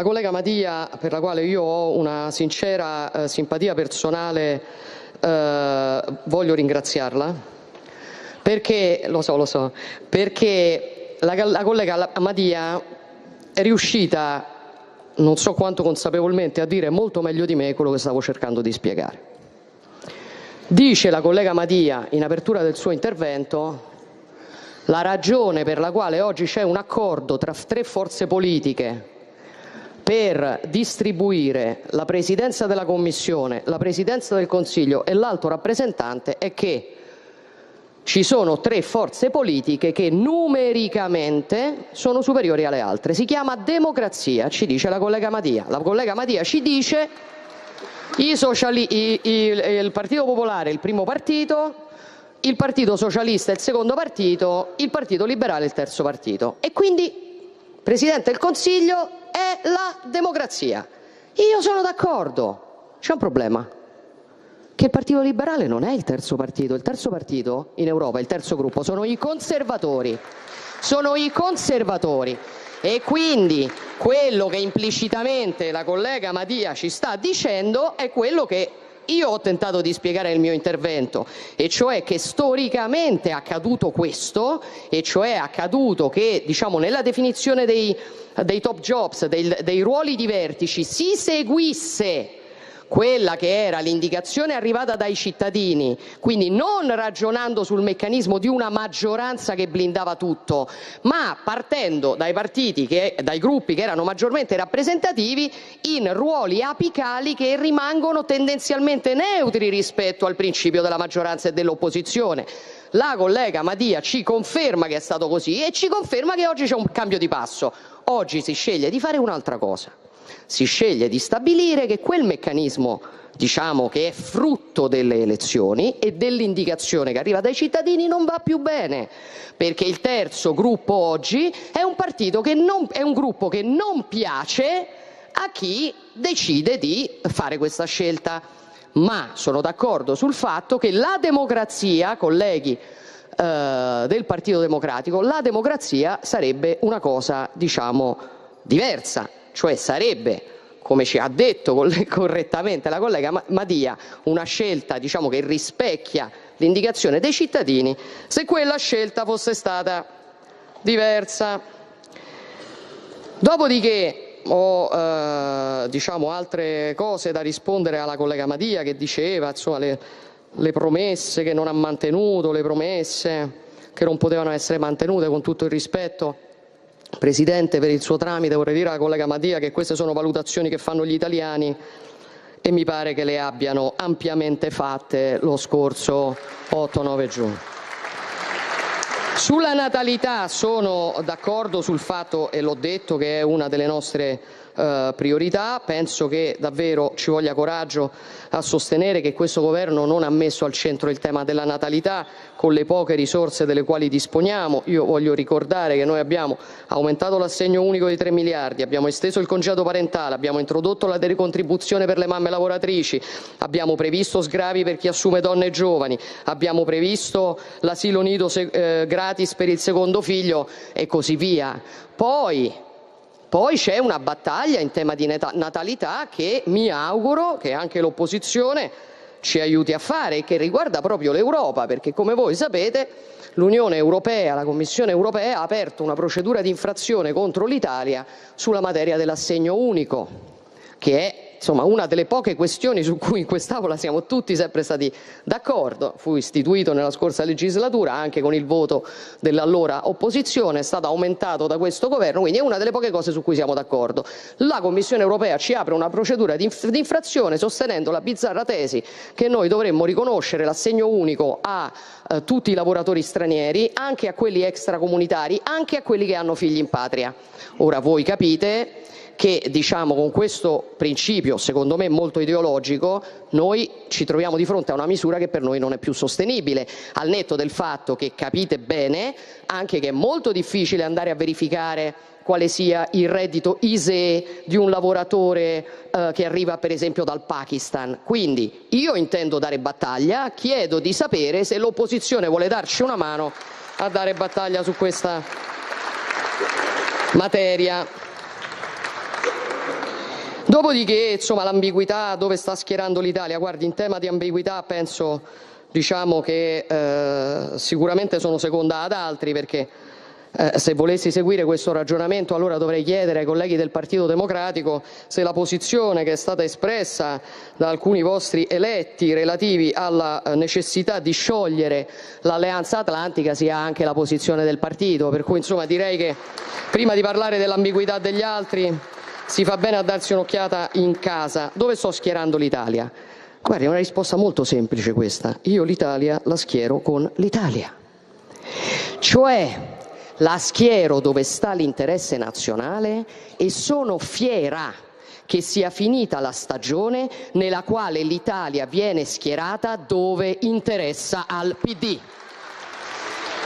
collega Madia, per la quale io ho una sincera simpatia personale, voglio ringraziarla, perché, lo so, perché la collega Madia è riuscita, non so quanto consapevolmente, a dire molto meglio di me quello che stavo cercando di spiegare. Dice la collega Madia, in apertura del suo intervento, la ragione per la quale oggi c'è un accordo tra 3 forze politiche per distribuire la Presidenza della Commissione, la Presidenza del Consiglio e l'Alto rappresentante è che ci sono 3 forze politiche che numericamente sono superiori alle altre. Si chiama democrazia, ci dice la collega Madia. La collega Madia ci dice il Partito Popolare è il primo partito, il Partito Socialista è il secondo partito, il Partito Liberale è il terzo partito. E quindi, Presidente del Consiglio, è la democrazia. Io sono d'accordo. C'è un problema. Che il Partito Liberale non è il terzo partito in Europa, il terzo gruppo, sono i conservatori. Sono i conservatori. E quindi quello che implicitamente la collega Madia ci sta dicendo è quello che io ho tentato di spiegare nel mio intervento, e cioè che storicamente è accaduto questo, e cioè è accaduto che, diciamo, nella definizione dei top jobs, dei ruoli di vertici, si seguisse quella che era l'indicazione arrivata dai cittadini, quindi non ragionando sul meccanismo di una maggioranza che blindava tutto, ma partendo dai gruppi che erano maggiormente rappresentativi in ruoli apicali che rimangono tendenzialmente neutri rispetto al principio della maggioranza e dell'opposizione. La collega Madia ci conferma che è stato così e ci conferma che oggi c'è un cambio di passo. Oggi si sceglie di fare un'altra cosa. Si sceglie di stabilire che quel meccanismo, diciamo, che è frutto delle elezioni e dell'indicazione che arriva dai cittadini non va più bene, perché il terzo gruppo oggi è un gruppo che non piace a chi decide di fare questa scelta. Ma sono d'accordo sul fatto che la democrazia, colleghi del Partito Democratico, la democrazia sarebbe una cosa, diciamo, diversa. Cioè sarebbe, come ci ha detto correttamente la collega Madia, una scelta, diciamo, che rispecchia l'indicazione dei cittadini, se quella scelta fosse stata diversa. Dopodiché ho diciamo, altre cose da rispondere alla collega Madia, che diceva, insomma, le promesse che non ha mantenuto, le promesse che non potevano essere mantenute, con tutto il rispetto. Presidente, per il suo tramite vorrei dire alla collega Madia che queste sono valutazioni che fanno gli italiani e mi pare che le abbiano ampiamente fatte lo scorso 8-9 giugno. Sulla natalità sono d'accordo sul fatto, e l'ho detto, che è una delle nostre priorità. Penso che davvero ci voglia coraggio a sostenere che questo governo non ha messo al centro il tema della natalità con le poche risorse delle quali disponiamo. Io voglio ricordare che noi abbiamo aumentato l'assegno unico di 3 miliardi, abbiamo esteso il congedo parentale, abbiamo introdotto la decontribuzione per le mamme lavoratrici, abbiamo previsto sgravi per chi assume donne e giovani, abbiamo previsto l'asilo nido gratis per il secondo figlio e così via. Poi c'è una battaglia in tema di natalità che mi auguro che anche l'opposizione ci aiuti a fare e che riguarda proprio l'Europa, perché come voi sapete l'Unione Europea, la Commissione Europea ha aperto una procedura di infrazione contro l'Italia sulla materia dell'assegno unico, che è, insomma, una delle poche questioni su cui in quest'Aula siamo tutti sempre stati d'accordo. Fu istituito nella scorsa legislatura anche con il voto dell'allora opposizione, è stato aumentato da questo governo, quindi è una delle poche cose su cui siamo d'accordo. La Commissione Europea ci apre una procedura di infrazione sostenendo la bizzarra tesi che noi dovremmo riconoscere l'assegno unico a tutti i lavoratori stranieri, anche a quelli extracomunitari, anche a quelli che hanno figli in patria. Ora voi capite che, diciamo, con questo principio, secondo me molto ideologico, noi ci troviamo di fronte a una misura che per noi non è più sostenibile, al netto del fatto che capite bene anche che è molto difficile andare a verificare quale sia il reddito ISEE di un lavoratore che arriva per esempio dal Pakistan. Quindi io intendo dare battaglia, chiedo di sapere se l'opposizione vuole darci una mano a dare battaglia su questa materia. Dopodiché, insomma, l'ambiguità, dove sta schierando l'Italia? Guardi, in tema di ambiguità penso, diciamo, che sicuramente sono seconda ad altri, perché se volessi seguire questo ragionamento allora dovrei chiedere ai colleghi del Partito Democratico se la posizione che è stata espressa da alcuni vostri eletti relativi alla necessità di sciogliere l'Alleanza Atlantica sia anche la posizione del partito. Per cui, insomma, direi che prima di parlare dell'ambiguità degli altri si fa bene a darsi un'occhiata in casa. Dove sto schierando l'Italia? Guardi, è una risposta molto semplice questa. Io l'Italia la schiero con l'Italia. Cioè, la schiero dove sta l'interesse nazionale e sono fiera che sia finita la stagione nella quale l'Italia viene schierata dove interessa al PD.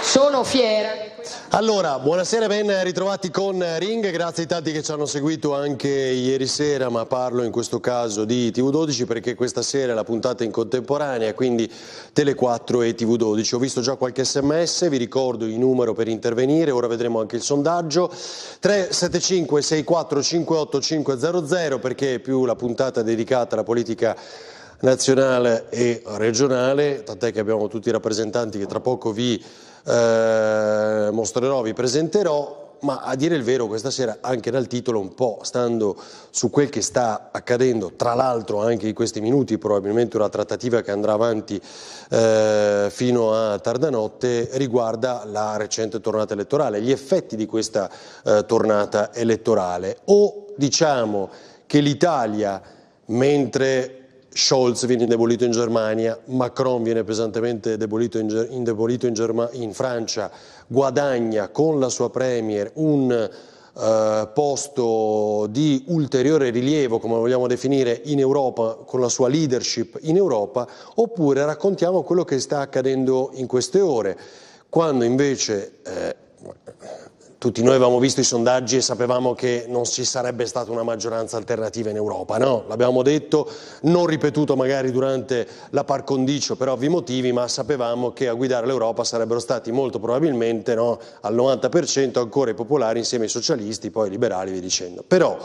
Sono fiera. Allora, buonasera, ben ritrovati con Ring, grazie ai tanti che ci hanno seguito anche ieri sera, ma parlo in questo caso di TV12 perché questa sera è la puntata in contemporanea, quindi Tele4 e TV12. Ho visto già qualche sms, vi ricordo il numero per intervenire, ora vedremo anche il sondaggio, 375 64 58 500, perché è più la puntata dedicata alla politica nazionale e regionale, tant'è che abbiamo tutti i rappresentanti che tra poco vi mostrerò, vi presenterò, ma a dire il vero questa sera anche dal titolo, un po' stando su quel che sta accadendo, tra l'altro anche in questi minuti, probabilmente una trattativa che andrà avanti fino a tarda notte, riguarda la recente tornata elettorale, gli effetti di questa tornata elettorale. O diciamo che l'Italia, mentre Scholz viene indebolito in Germania, Macron viene pesantemente indebolito in Francia, guadagna con la sua premier un posto di ulteriore rilievo, come lo vogliamo definire, in Europa, con la sua leadership in Europa, oppure raccontiamo quello che sta accadendo in queste ore, quando invece tutti noi avevamo visto i sondaggi e sapevamo che non ci sarebbe stata una maggioranza alternativa in Europa, no? L'abbiamo detto, non ripetuto magari durante la par condicio per ovvi motivi, ma sapevamo che a guidare l'Europa sarebbero stati molto probabilmente, no, al 90% ancora i popolari insieme ai socialisti, poi i liberali, via dicendo. Però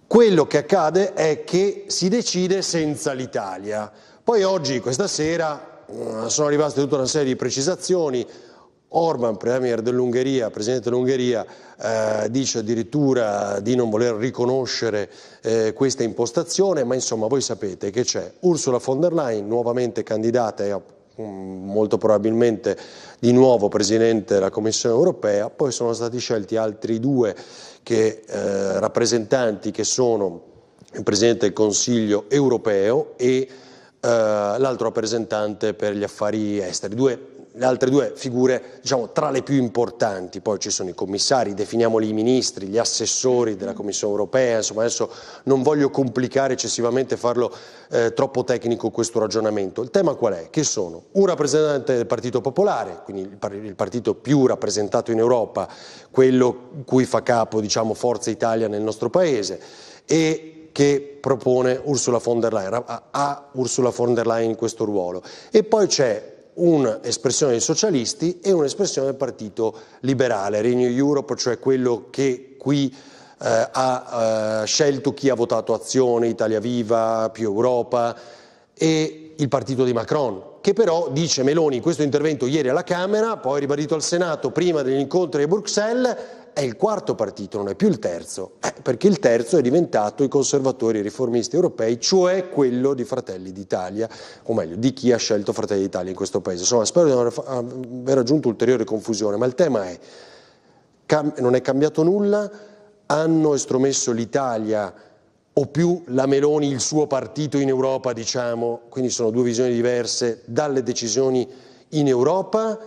quello che accade è che si decide senza l'Italia. Poi oggi, questa sera, sono arrivate tutta una serie di precisazioni. Orban, premier dell'Ungheria, presidente dell'Ungheria, dice addirittura di non voler riconoscere questa impostazione, ma insomma voi sapete che c'è Ursula von der Leyen, nuovamente candidata e molto probabilmente di nuovo presidente della Commissione europea, poi sono stati scelti altri due rappresentanti che sono il presidente del Consiglio europeo e l'altro rappresentante per gli affari esteri, le altre due figure, diciamo, tra le più importanti. Poi ci sono i commissari, definiamoli i ministri, gli assessori della Commissione europea, insomma adesso non voglio complicare eccessivamente, farlo troppo tecnico questo ragionamento. Il tema qual è? Che sono un rappresentante del Partito Popolare, quindi il partito più rappresentato in Europa, quello cui fa capo, diciamo, Forza Italia nel nostro paese, e che propone Ursula von der Leyen, ha Ursula von der Leyen in questo ruolo. E poi c'è un'espressione dei socialisti e un'espressione del partito liberale, Renew Europe, cioè quello che qui ha scelto chi ha votato Azione, Italia Viva, Più Europa, e il partito di Macron, che però, dice Meloni in questo intervento ieri alla Camera, poi ribadito al Senato prima degli incontri a Bruxelles, è il quarto partito, non è più il terzo, perché il terzo è diventato i conservatori e i riformisti europei, cioè quello di Fratelli d'Italia, o meglio, di chi ha scelto Fratelli d'Italia in questo paese. Insomma, spero di non aver aggiunto ulteriore confusione, ma il tema è, non è cambiato nulla, hanno estromesso l'Italia o più la Meloni, il suo partito in Europa, diciamo, quindi sono due visioni diverse dalle decisioni in Europa.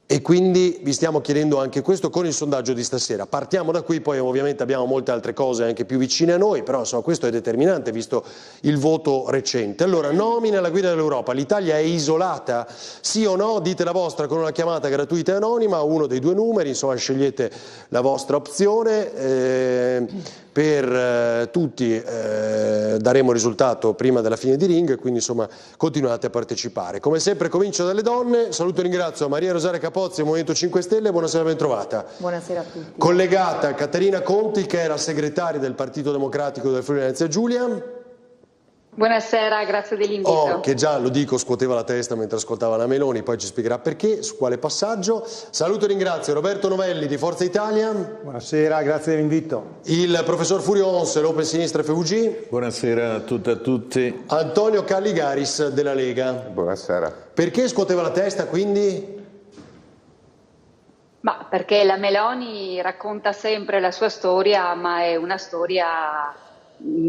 E quindi vi stiamo chiedendo anche questo con il sondaggio di stasera. Partiamo da qui, poi ovviamente abbiamo molte altre cose anche più vicine a noi, però insomma questo è determinante visto il voto recente. Allora, nomina alla guida dell'Europa, l'Italia è isolata? Sì o no? Dite la vostra con una chiamata gratuita e anonima a uno dei due numeri, insomma scegliete la vostra opzione. per tutti, daremo il risultato prima della fine di ring, quindi insomma continuate a partecipare. Come sempre comincio dalle donne, saluto e ringrazio Maria Rosaria Capozzi, Movimento 5 Stelle, buonasera, ben trovata. Buonasera a tutti. Collegata Caterina Conti, che è la segretaria del Partito Democratico del Friuli Venezia Giulia. Buonasera, grazie dell'invito. Che già, lo dico, scuoteva la testa mentre ascoltava la Meloni, poi ci spiegherà perché, su quale passaggio. Saluto e ringrazio Roberto Novelli di Forza Italia. Buonasera, grazie dell'invito. Il professor Furio Ons, l'Open Sinistra FVG. Buonasera a tutte e a tutti. Antonio Calligaris della Lega. Buonasera. Perché scuoteva la testa, quindi? Ma perché la Meloni racconta sempre la sua storia, ma è una storia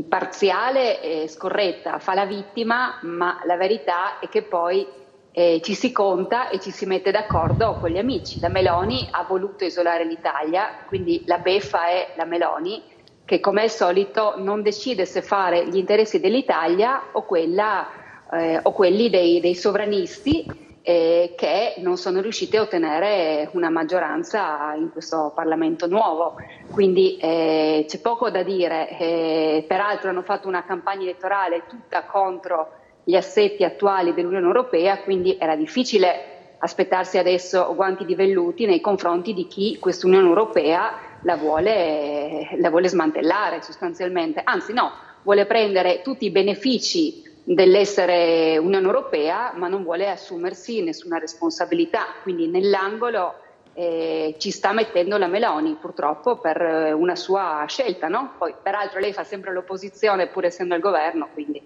parziale e scorretta, fa la vittima, ma la verità è che poi ci si conta e ci si mette d'accordo con gli amici. La Meloni ha voluto isolare l'Italia, quindi la beffa è la Meloni, che come al solito non decide se fare gli interessi dell'Italia o quelli dei sovranisti che non sono riusciti a ottenere una maggioranza in questo Parlamento nuovo. Quindi c'è poco da dire, peraltro hanno fatto una campagna elettorale tutta contro gli assetti attuali dell'Unione Europea, quindi era difficile aspettarsi adesso guanti di velluti nei confronti di chi questa Unione Europea la vuole smantellare sostanzialmente, anzi no, vuole prendere tutti i benefici dell'essere Unione Europea, ma non vuole assumersi nessuna responsabilità, quindi nell'angolo ci sta mettendo la Meloni, purtroppo per una sua scelta, no? Poi peraltro lei fa sempre l'opposizione pur essendo al governo, quindi.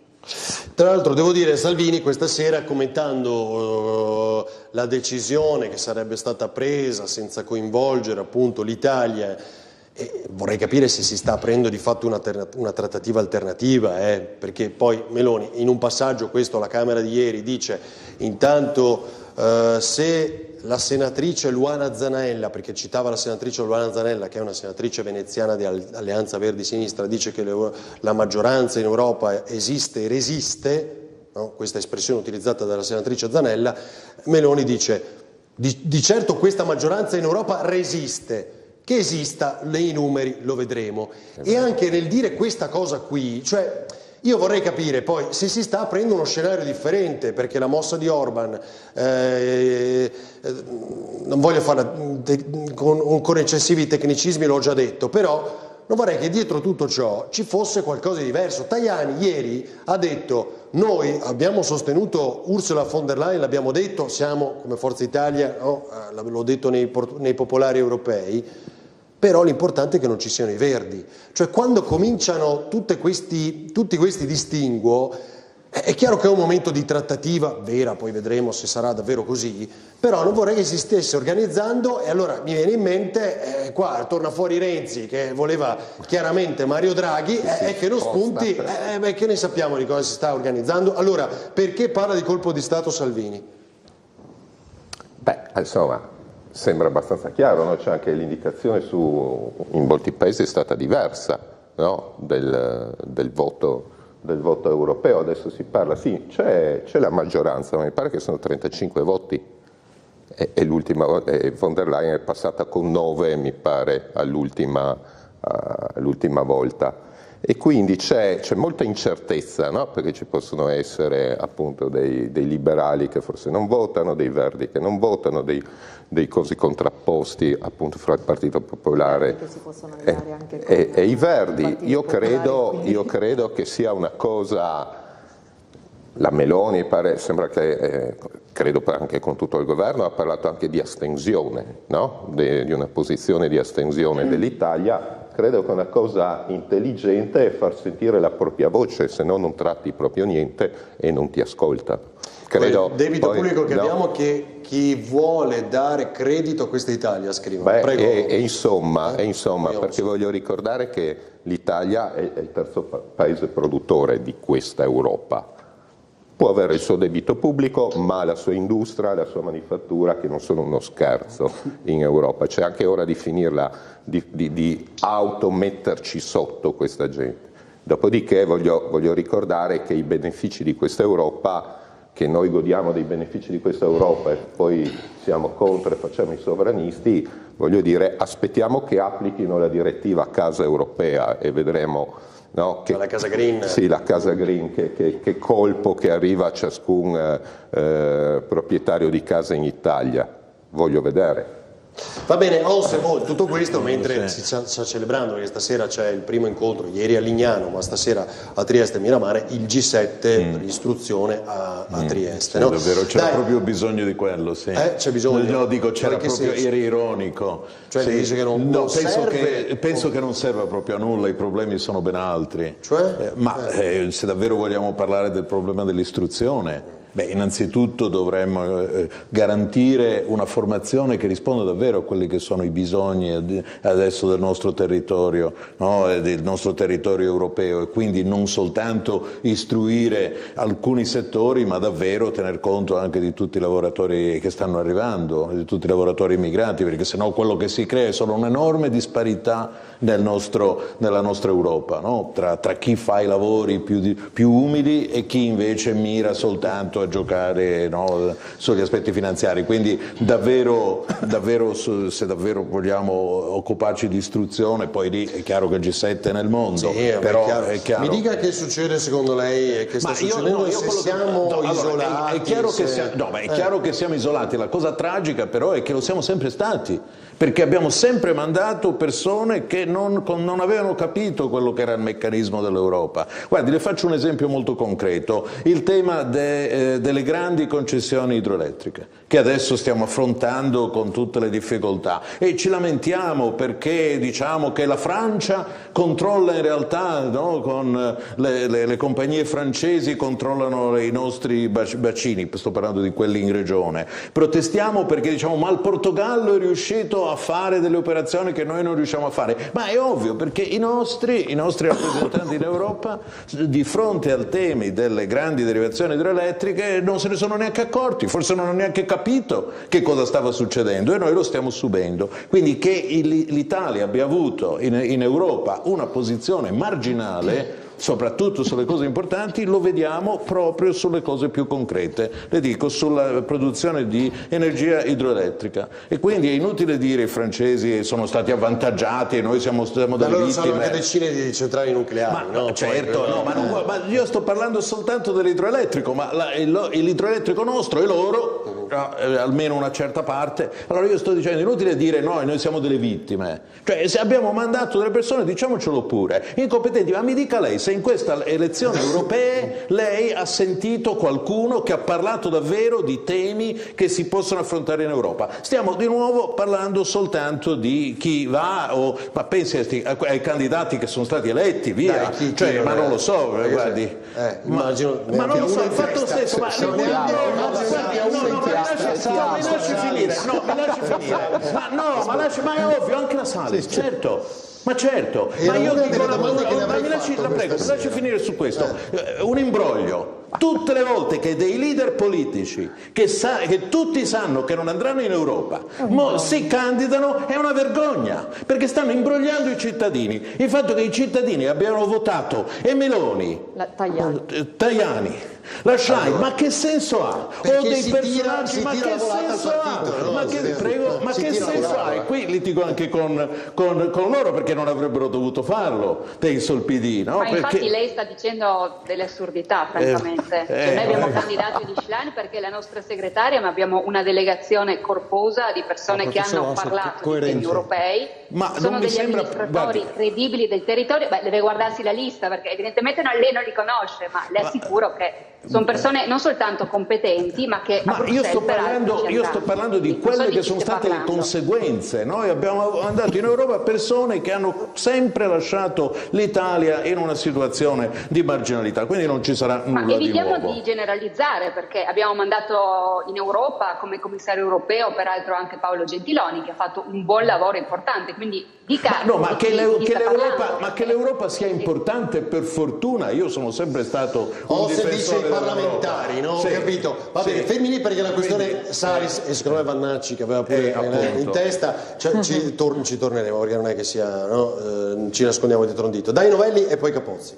Tra l'altro devo dire, Salvini questa sera, commentando la decisione che sarebbe stata presa senza coinvolgere appunto l'Italia, vorrei capire se si sta aprendo di fatto una trattativa alternativa, perché poi Meloni in un passaggio, questo alla Camera di ieri, dice intanto se la senatrice Luana Zanella, perché citava la senatrice Luana Zanella che è una senatrice veneziana di Alleanza Verdi Sinistra, dice che la maggioranza in Europa esiste e resiste, no? Questa espressione utilizzata dalla senatrice Zanella, Meloni dice di certo questa maggioranza in Europa resiste. Che esista, nei numeri lo vedremo. E anche nel dire questa cosa qui, cioè io vorrei capire poi se si sta aprendo uno scenario differente, perché la mossa di Orban, non voglio farla con eccessivi tecnicismi, l'ho già detto, però non vorrei che dietro tutto ciò ci fosse qualcosa di diverso. Tajani ieri ha detto: noi abbiamo sostenuto Ursula von der Leyen, l'abbiamo detto, siamo come Forza Italia, no? L'ho detto nei popolari europei, però l'importante è che non ci siano i verdi. Cioè quando cominciano tutti questi distinguo, è chiaro che è un momento di trattativa vera, poi vedremo se sarà davvero così, però non vorrei che si stesse organizzando, e allora mi viene in mente, qua torna fuori Renzi che voleva chiaramente Mario Draghi, e che non spunti, che ne sappiamo di cosa si sta organizzando. Allora, perché parla di colpo di Stato Salvini? Beh, insomma, sembra abbastanza chiaro, no? C'è anche l'indicazione in molti paesi è stata diversa, no? del voto europeo. Adesso si parla, sì, c'è la maggioranza, ma mi pare che sono 35 voti e von der Leyen è passata con 9, mi pare, all'ultima volta. E quindi c'è molta incertezza, no? Perché ci possono essere appunto dei liberali che forse non votano, dei verdi che non votano, dei cosi contrapposti appunto fra il Partito Popolare e i verdi. Io credo che sia una cosa, la Meloni sembra che, credo anche con tutto il governo, ha parlato anche di astensione, no? Di una posizione di astensione dell'Italia. Credo che una cosa intelligente è far sentire la propria voce, se no non tratti proprio niente e non ti ascolta. Credo, debito pubblico che abbiamo, che chi vuole dare credito a questa Italia, scrive. Prego. E insomma, perché voglio ricordare che l'Italia è il terzo paese produttore di questa Europa. Può avere il suo debito pubblico, ma la sua industria, la sua manifattura, che non sono uno scherzo in Europa. C'è anche ora di finirla, di autometterci sotto questa gente. Dopodiché voglio ricordare che i benefici di questa Europa, che noi godiamo dei benefici di questa Europa e poi siamo contro e facciamo i sovranisti, voglio dire, aspettiamo che applichino la direttiva a casa europea e vedremo, no, che, la casa green. Sì, la casa green, che colpo che arriva a ciascun proprietario di casa in Italia. Voglio vedere. Va bene, tutto questo mentre si sta celebrando, perché stasera c'è il primo incontro, ieri a Lignano, ma stasera a Trieste e Miramare, il G7 per l'istruzione a Trieste. No? Davvero, c'era proprio bisogno di quello, sì. C'è bisogno. No, dico, c'era proprio, era ironico. Cioè dice che non serve? Penso che non serva proprio a nulla, i problemi sono ben altri. Cioè? Se davvero vogliamo parlare del problema dell'istruzione, innanzitutto dovremmo garantire una formazione che risponda davvero a quelli che sono i bisogni adesso del nostro territorio, no? Del nostro territorio europeo, e quindi non soltanto istruire alcuni settori, ma davvero tener conto anche di tutti i lavoratori che stanno arrivando, di tutti i lavoratori immigrati, perché sennò quello che si crea è solo un'enorme disparità nella nostra Europa, no? Tra chi fa i lavori più umili e chi invece mira soltanto a giocare, no, sugli aspetti finanziari. Quindi davvero se davvero vogliamo occuparci di istruzione, poi lì è chiaro che il G7 è nel mondo, però è chiaro. Mi dica che succede secondo lei e che sta succedendo, se siamo isolati. È chiaro che siamo isolati, la cosa tragica però è che lo siamo sempre stati, perché abbiamo sempre mandato persone che non avevano capito quello che era il meccanismo dell'Europa. Guardi, le faccio un esempio molto concreto, il tema delle grandi concessioni idroelettriche, che adesso stiamo affrontando con tutte le difficoltà, e ci lamentiamo perché diciamo che la Francia controlla in realtà, no, con le compagnie francesi controllano i nostri bacini, sto parlando di quelli in regione, protestiamo perché diciamo ma il Portogallo è riuscito a fare delle operazioni che noi non riusciamo a fare, ma è ovvio perché i nostri rappresentanti in Europa di fronte al tema delle grandi derivazioni idroelettriche non se ne sono neanche accorti, forse non hanno neanche capito che cosa stava succedendo, e noi lo stiamo subendo. Quindi che l'Italia abbia avuto in Europa una posizione marginale soprattutto sulle cose importanti, lo vediamo proprio sulle cose più concrete, le dico, sulla produzione di energia idroelettrica. E quindi è inutile dire i francesi sono stati avvantaggiati e noi siamo delle vittime. Loro sanno anche decine di centrali nucleari, no? Certo, ma io sto parlando soltanto dell'idroelettrico, ma l'idroelettrico nostro e loro, almeno una certa parte. Allora io sto dicendo, è inutile dire noi siamo delle vittime, cioè se abbiamo mandato delle persone diciamocelo pure, incompetenti, ma mi dica lei se in queste elezioni europee lei ha sentito qualcuno che ha parlato davvero di temi che si possono affrontare in Europa. Stiamo di nuovo parlando soltanto di chi va, ma pensi ai candidati che sono stati eletti, via. Dai, ma non lo so, guardi. Immagino. Ma non lo so, il fatto stesso, ma mi lasci finire. Ma è ovvio, anche la Sales, certo. Ma certo, ma io dico mi lasci finire su questo, un imbroglio. Tutte le volte che dei leader politici che tutti sanno che non andranno in Europa si candidano è una vergogna, perché stanno imbrogliando i cittadini. Il fatto che i cittadini abbiano votato e Meloni, Tajani, la Schlein, ma che senso ha? O dei personaggi, ma che senso ha? Ma che senso ha? E qui litigo anche con loro, perché non avrebbero dovuto farlo, penso il PD, no? Ma infatti lei sta dicendo delle assurdità, francamente. Cioè, noi abbiamo candidato di Schlein perché è la nostra segretaria, ma abbiamo una delegazione corposa di persone che hanno parlato di temi europei. Ma sono degli sembra, amministratori credibili del territorio. Deve guardarsi la lista, perché evidentemente lei non li conosce, ma le assicuro che sono persone non soltanto competenti, ma che io sto parlando di quelle che sono state le conseguenze. Noi abbiamo mandato in Europa persone che hanno sempre lasciato l'Italia in una situazione di marginalità, quindi non ci sarà nulla di nuovo. Ma evitiamo di generalizzare, perché abbiamo mandato in Europa come commissario europeo peraltro anche Paolo Gentiloni, che ha fatto un buon lavoro importante, quindi dica che l'Europa sia importante, per fortuna. Io sono sempre stato un difensore parlamentari, no? Sì. Ho capito. Va bene, fermi lì, perché la questione Salis e secondo me Vannacci, che aveva pure in testa, cioè, ci torneremo, perché non è che sia, no? Ci nascondiamo dietro un dito. Dai Novelli e poi Capozzi.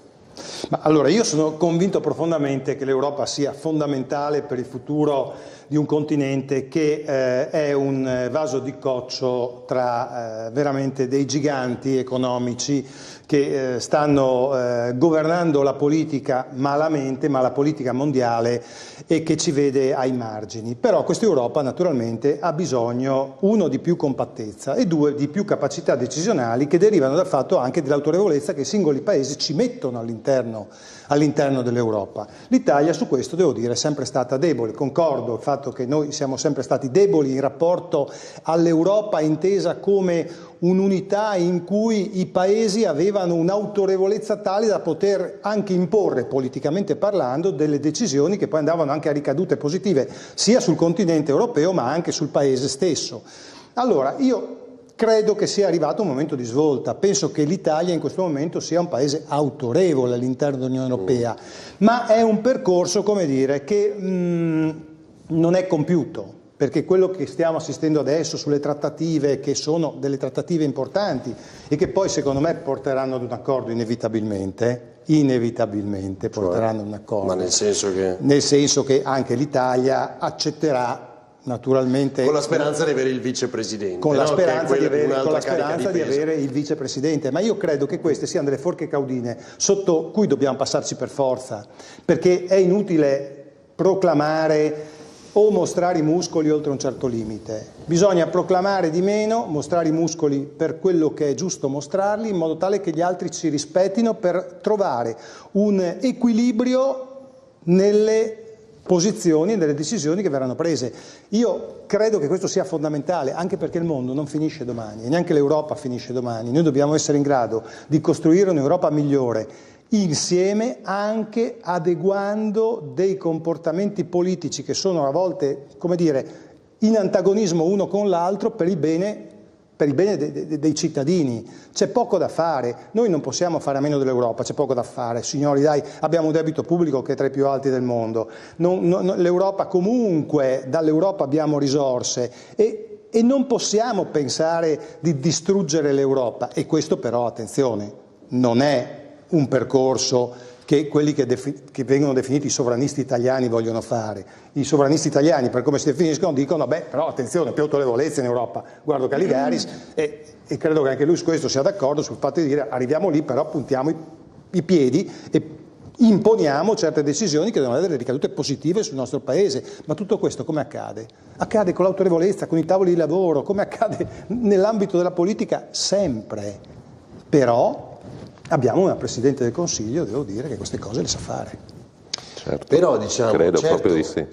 Ma allora, io sono convinto profondamente che l'Europa sia fondamentale per il futuro di un continente che è un vaso di coccio tra veramente dei giganti economici che stanno governando la politica malamente, ma la politica mondiale, e che ci vede ai margini. Però questa Europa naturalmente ha bisogno, uno, di più compattezza e due, di più capacità decisionali che derivano dal fatto anche dell'autorevolezza che i singoli paesi ci mettono all'interno dell'Europa. L'Italia su questo, devo dire, è sempre stata debole. Concordo il fatto che noi siamo sempre stati deboli in rapporto all'Europa intesa come un'unità in cui i paesi avevano un'autorevolezza tale da poter anche imporre, politicamente parlando, delle decisioni che poi andavano anche a ricadute positive sia sul continente europeo ma anche sul paese stesso. Allora, io credo che sia arrivato un momento di svolta. Penso che l'Italia in questo momento sia un paese autorevole all'interno dell'Unione Europea, ma è un percorso, come dire, che non è compiuto, perché quello che stiamo assistendo adesso sulle trattative, che sono delle trattative importanti e che poi secondo me porteranno ad un accordo inevitabilmente porteranno ad un accordo. Ma nel senso che? Nel senso che anche l'Italia accetterà naturalmente, con la speranza di avere il vicepresidente, con la speranza di avere il vicepresidente, ma io credo che queste siano delle forche caudine sotto cui dobbiamo passarci per forza, perché è inutile proclamare o mostrare i muscoli oltre un certo limite. Bisogna proclamare di meno, mostrare i muscoli per quello che è giusto mostrarli, in modo tale che gli altri ci rispettino, per trovare un equilibrio nelle posizioni e nelle decisioni che verranno prese. Io credo che questo sia fondamentale, anche perché il mondo non finisce domani e neanche l'Europa finisce domani. Noi dobbiamo essere in grado di costruire un'Europa migliore insieme, anche adeguando dei comportamenti politici che sono a volte, come dire, in antagonismo uno con l'altro per il bene dei cittadini. C'è poco da fare, noi non possiamo fare a meno dell'Europa, c'è poco da fare, signori, dai, abbiamo un debito pubblico che è tra i più alti del mondo, l'Europa comunque, dall'Europa abbiamo risorse e non possiamo pensare di distruggere l'Europa, e questo però, attenzione, non è un percorso che quelli che vengono definiti i sovranisti italiani vogliono fare. I sovranisti italiani, per come si definiscono, dicono però attenzione, più autorevolezza in Europa. Guardo Caligaris e credo che anche lui su questo sia d'accordo, sul fatto di dire arriviamo lì, però puntiamo i piedi e imponiamo certe decisioni che devono avere delle ricadute positive sul nostro paese. Ma tutto questo come accade? Accade con l'autorevolezza, con i tavoli di lavoro, come accade nell'ambito della politica sempre. Però abbiamo una Presidente del Consiglio, devo dire, che queste cose le sa fare. Certo, però diciamo, credo certo, proprio di sì.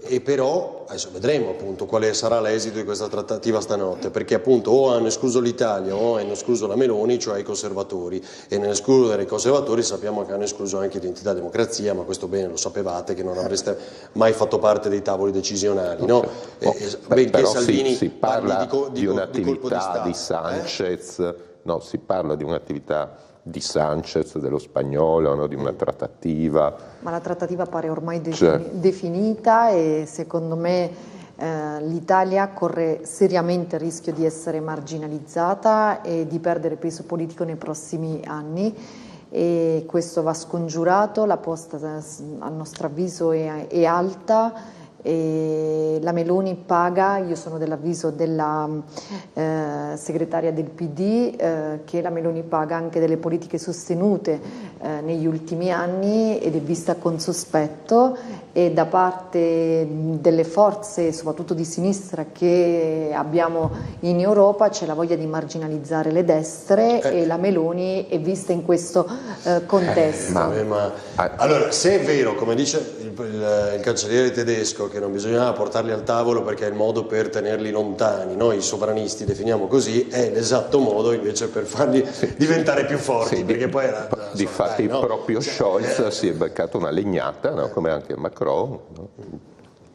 E però adesso vedremo appunto quale sarà l'esito di questa trattativa stanotte, perché appunto o hanno escluso l'Italia o hanno escluso la Meloni, cioè i conservatori, e nell'escludere i conservatori sappiamo che hanno escluso anche Identità e Democrazia, ma questo bene lo sapevate che non avreste mai fatto parte dei tavoli decisionali, no? Però Salvini si parla di di un'attività di Sanchez, no, si parla di un'attività di Sanchez, dello spagnolo, no? Di una trattativa. Ma la trattativa pare ormai definita e secondo me l'Italia corre seriamente il rischio di essere marginalizzata e di perdere peso politico nei prossimi anni, e questo va scongiurato. La posta a nostro avviso è alta. E la Meloni paga, io sono dell'avviso della segretaria del PD, che la Meloni paga anche delle politiche sostenute negli ultimi anni ed è vista con sospetto, e da parte delle forze soprattutto di sinistra che abbiamo in Europa c'è la voglia di marginalizzare le destre e la Meloni è vista in questo contesto. Allora, se è vero, come dice il cancelliere tedesco, che non bisognava portarli al tavolo perché è il modo per tenerli lontani, noi sovranisti definiamo così, è l'esatto modo invece per farli diventare più forti, sì, perché poi difatti proprio Scholz si è beccato una legnata, no? Come anche Macron, no?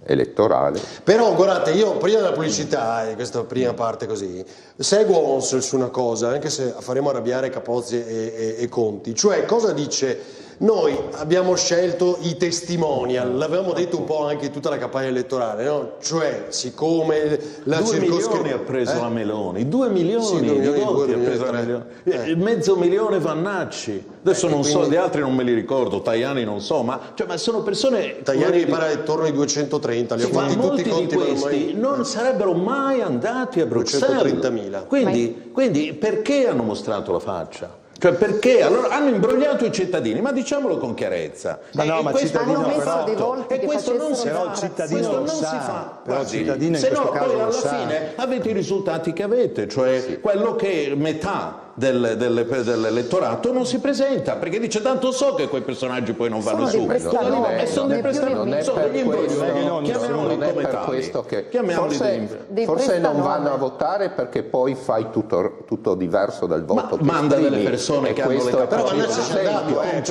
Elettorale. Però guardate, io prima della pubblicità, e questa prima parte così, seguo Onsel su una cosa, anche se faremo arrabbiare Capozzi e Conti, cioè cosa dice Noi abbiamo scelto i testimonial, l'avevamo detto un po' anche in tutta la campagna elettorale, no? Cioè, siccome la 2 milioni ha preso la Meloni, 2 milioni, sì, 2 milioni di voti ha preso la Meloni. Mezzo milione Vannacci, adesso non so, gli altri non me li ricordo, Tajani non so, ma sono persone... Tajani mi pare attorno ai 230, li ho fatti tutti i conti, di questi non sarebbero mai andati a Bruxelles. 230.000. Quindi perché hanno mostrato la faccia? Cioè perché? Allora hanno imbrogliato i cittadini, ma diciamolo con chiarezza. Ma no, ma il cittadino hanno messo però, dei volti e che questo non si però fa. il cittadino Questo lo non sa, si fa. però il cittadino in se questo no, caso poi lo alla sa. fine avete i risultati che avete, cioè quello che metà dell'elettorato non si presenta, perché dice tanto so che quei personaggi poi non vanno su. Sono dei prestanome, sono degli imbroglioni. Chiamiamoli come tali. Forse non vanno a votare perché poi fai tutto diverso dal voto che manda esprimi. delle persone che hanno le capacità.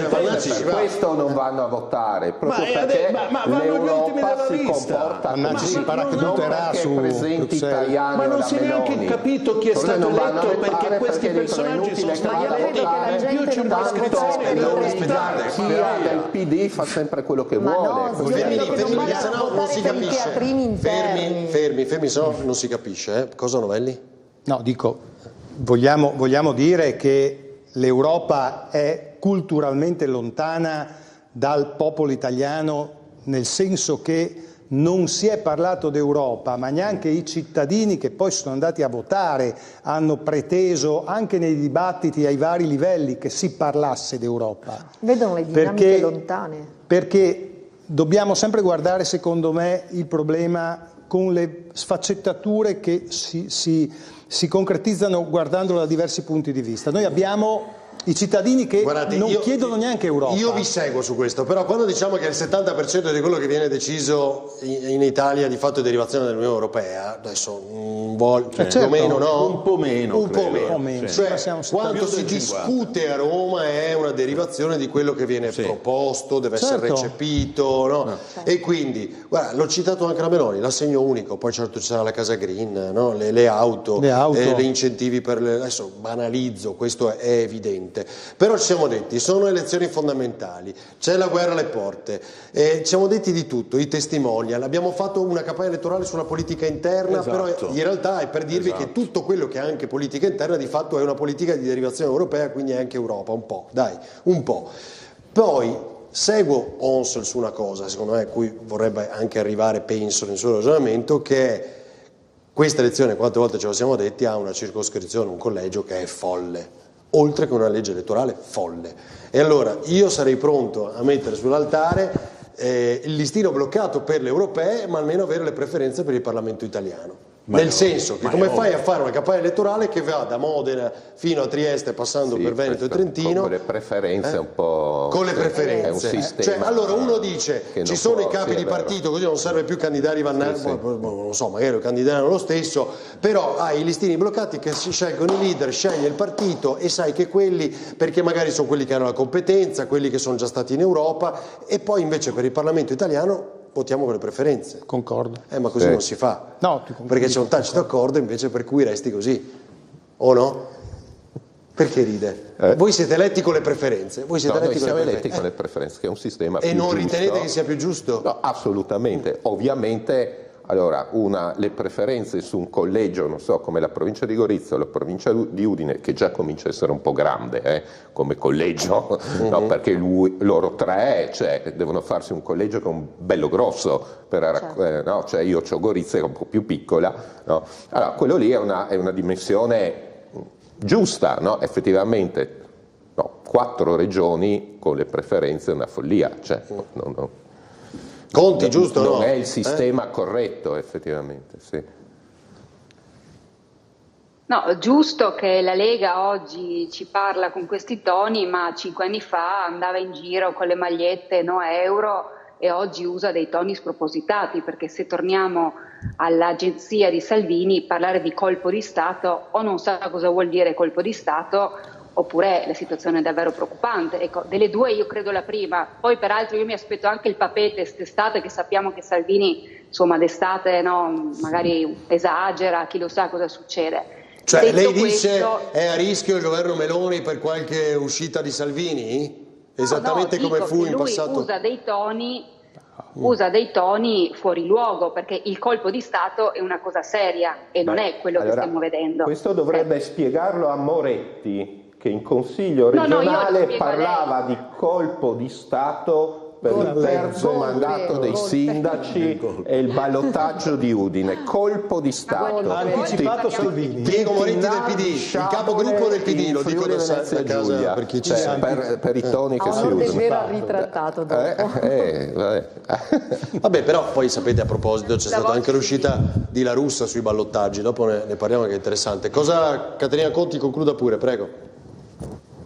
Per questo non vanno a votare, proprio perché l'Europa si comporta Vannacci si paracaduterà su presenti Tajani, ma non si è neanche capito chi è stato eletto, perché questi personaggi sono stati eletti in più circoscrizioni dell'ospedale. Chi ha del PD fa sempre quello che vuole. Fermi, se no non si capisce. Fermi, se no non si capisce. Cosa, Novelli? No, dico, vogliamo dire che l'Europa è culturalmente lontana dal popolo italiano, nel senso che non si è parlato d'Europa, ma neanche i cittadini che poi sono andati a votare hanno preteso, anche nei dibattiti ai vari livelli, che si parlasse d'Europa. Vedono le dinamiche lontane. Perché dobbiamo sempre guardare, secondo me, il problema con le sfaccettature che si concretizzano guardandolo da diversi punti di vista. Noi abbiamo i cittadini che non chiedono neanche Europa. Io vi seguo su questo, però quando diciamo che il 70% di quello che viene deciso in Italia di fatto è derivazione dell'Unione Europea, adesso più o meno, no? Un po' meno. Cioè, quanto si discute a Roma è una derivazione di quello che viene proposto, deve essere recepito, no? E quindi, guarda, l'ho citato anche la Meloni, l'assegno unico, poi certo ci sarà la casa green, no? le auto. Gli incentivi adesso banalizzo, questo è evidente. Però ci siamo detti, sono elezioni fondamentali, c'è la guerra alle porte, ci siamo detti di tutto, i testimonial, abbiamo fatto una campagna elettorale sulla politica interna, però in realtà è per dirvi che tutto quello che è anche politica interna di fatto è una politica di derivazione europea, quindi è anche Europa, un po'. Poi seguo Onsel su una cosa, secondo me, a cui vorrebbe anche arrivare, penso, nel suo ragionamento, che è questa elezione, quante volte ce lo siamo detti, ha una circoscrizione, un collegio che è folle, oltre che una legge elettorale folle. E allora io sarei pronto a mettere sull'altare il listino bloccato per le europee, ma almeno avere le preferenze per il Parlamento italiano. Nel senso che come fai a fare una campagna elettorale che va da Modena fino a Trieste passando per Veneto e Trentino con le preferenze un po', con le preferenze, è un sistema, cioè, allora uno dice ci sono i capi di partito, così non serve più candidare Vannacci, non so, magari lo candideranno lo stesso, però hai i listini bloccati che si scelgono i leader, sceglie il partito e sai che quelli, perché magari sono quelli che hanno la competenza, quelli che sono già stati in Europa, e poi invece per il Parlamento italiano votiamo con le preferenze. Concordo. Ma così non si fa. No, perché c'è un tacito accordo invece per cui resti così. O no? Perché ride? Voi siete eletti con le preferenze. Noi siamo eletti con le preferenze, che è un sistema più giusto. E non ritenete che sia più giusto? No, assolutamente. Ovviamente, allora, le preferenze su un collegio, non so, come la provincia di Gorizia o la provincia di Udine, che già comincia a essere un po' grande come collegio, no, perché loro tre, cioè, devono farsi un collegio che è un bello grosso, no? Cioè io ho Gorizia che è un po' più piccola, no? Allora, quello lì è una dimensione giusta, no? Effettivamente, no, 4 regioni con le preferenze è una follia, cioè, no. Conti, giusto? Non è il sistema corretto, effettivamente, sì. No, giusto che la Lega oggi ci parla con questi toni, ma 5 anni fa andava in giro con le magliette no euro e oggi usa dei toni spropositati, perché se torniamo all'agenzia di Salvini, parlare di colpo di Stato o non sa cosa vuol dire colpo di Stato, oppure la situazione è davvero preoccupante. Ecco, delle due io credo la prima, poi peraltro io mi aspetto anche il papete quest'estate, che sappiamo che Salvini insomma d'estate no, magari esagera, chi lo sa cosa succede. Cioè lei dice è a rischio il governo Meloni per qualche uscita di Salvini? Esattamente come fu in passato. Usa dei toni fuori luogo, perché il colpo di Stato è una cosa seria e non è quello che stiamo vedendo. Questo dovrebbe spiegarlo a Moretti, che in Consiglio regionale parlava di colpo di Stato per il terzo mandato dei sindaci e il ballottaggio di Udine. Colpo di Stato. Ha anticipato Salvini. Diego Moretti del PD, il capogruppo del PD, lo dico da casa per chi ci segue. Per i toni che si Onor de usano. Vera ritrattato dopo. Vabbè, però poi sapete, a proposito, c'è stata anche l'uscita di La Russa sui ballottaggi, dopo ne parliamo, che è interessante. Cosa, Caterina Conti, concluda pure, prego.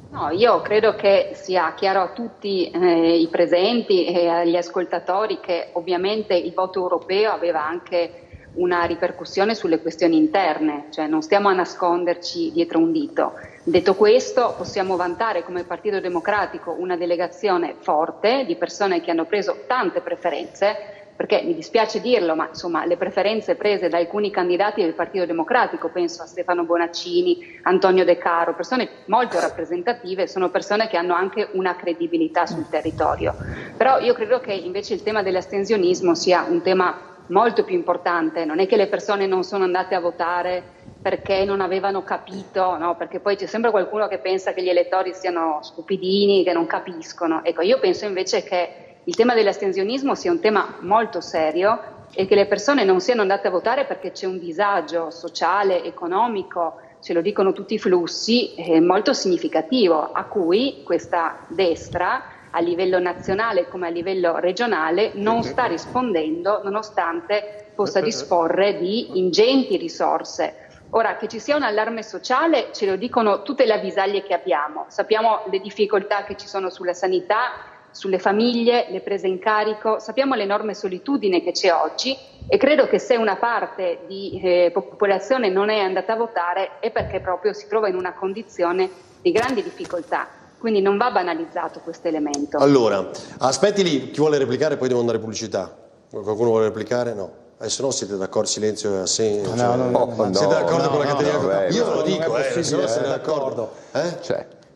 No, io credo che sia chiaro a tutti i presenti e agli ascoltatori che ovviamente il voto europeo aveva anche una ripercussione sulle questioni interne, cioè non stiamo a nasconderci dietro un dito. Detto questo, possiamo vantare come Partito Democratico una delegazione forte di persone che hanno preso tante preferenze, perché mi dispiace dirlo, ma insomma le preferenze prese da alcuni candidati del Partito Democratico, penso a Stefano Bonaccini, Antonio De Caro, persone molto rappresentative, sono persone che hanno anche una credibilità sul territorio. Però io credo che invece il tema dell'astensionismo sia un tema molto più importante. Non è che le persone non sono andate a votare perché non avevano capito, no? Perché poi c'è sempre qualcuno che pensa che gli elettori siano stupidini, che non capiscono. Ecco, io penso invece che il tema dell'astensionismo sia un tema molto serio e che le persone non siano andate a votare perché c'è un disagio sociale, economico, ce lo dicono tutti i flussi, molto significativo, a cui questa destra a livello nazionale come a livello regionale non sta rispondendo, nonostante possa disporre di ingenti risorse. Ora, che ci sia un allarme sociale ce lo dicono tutte le avvisaglie che abbiamo, sappiamo le difficoltà che ci sono sulla sanità, sulle famiglie, le prese in carico, sappiamo l'enorme solitudine che c'è oggi e credo che se una parte di popolazione non è andata a votare è perché proprio si trova in una condizione di grandi difficoltà, quindi non va banalizzato questo elemento. Allora, aspetti lì, chi vuole replicare, poi devo andare in pubblicità. Qualcuno vuole replicare? No. Se no siete d'accordo, silenzio e assegno. Siete d'accordo con la Caterina? Io lo dico, se no siete d'accordo.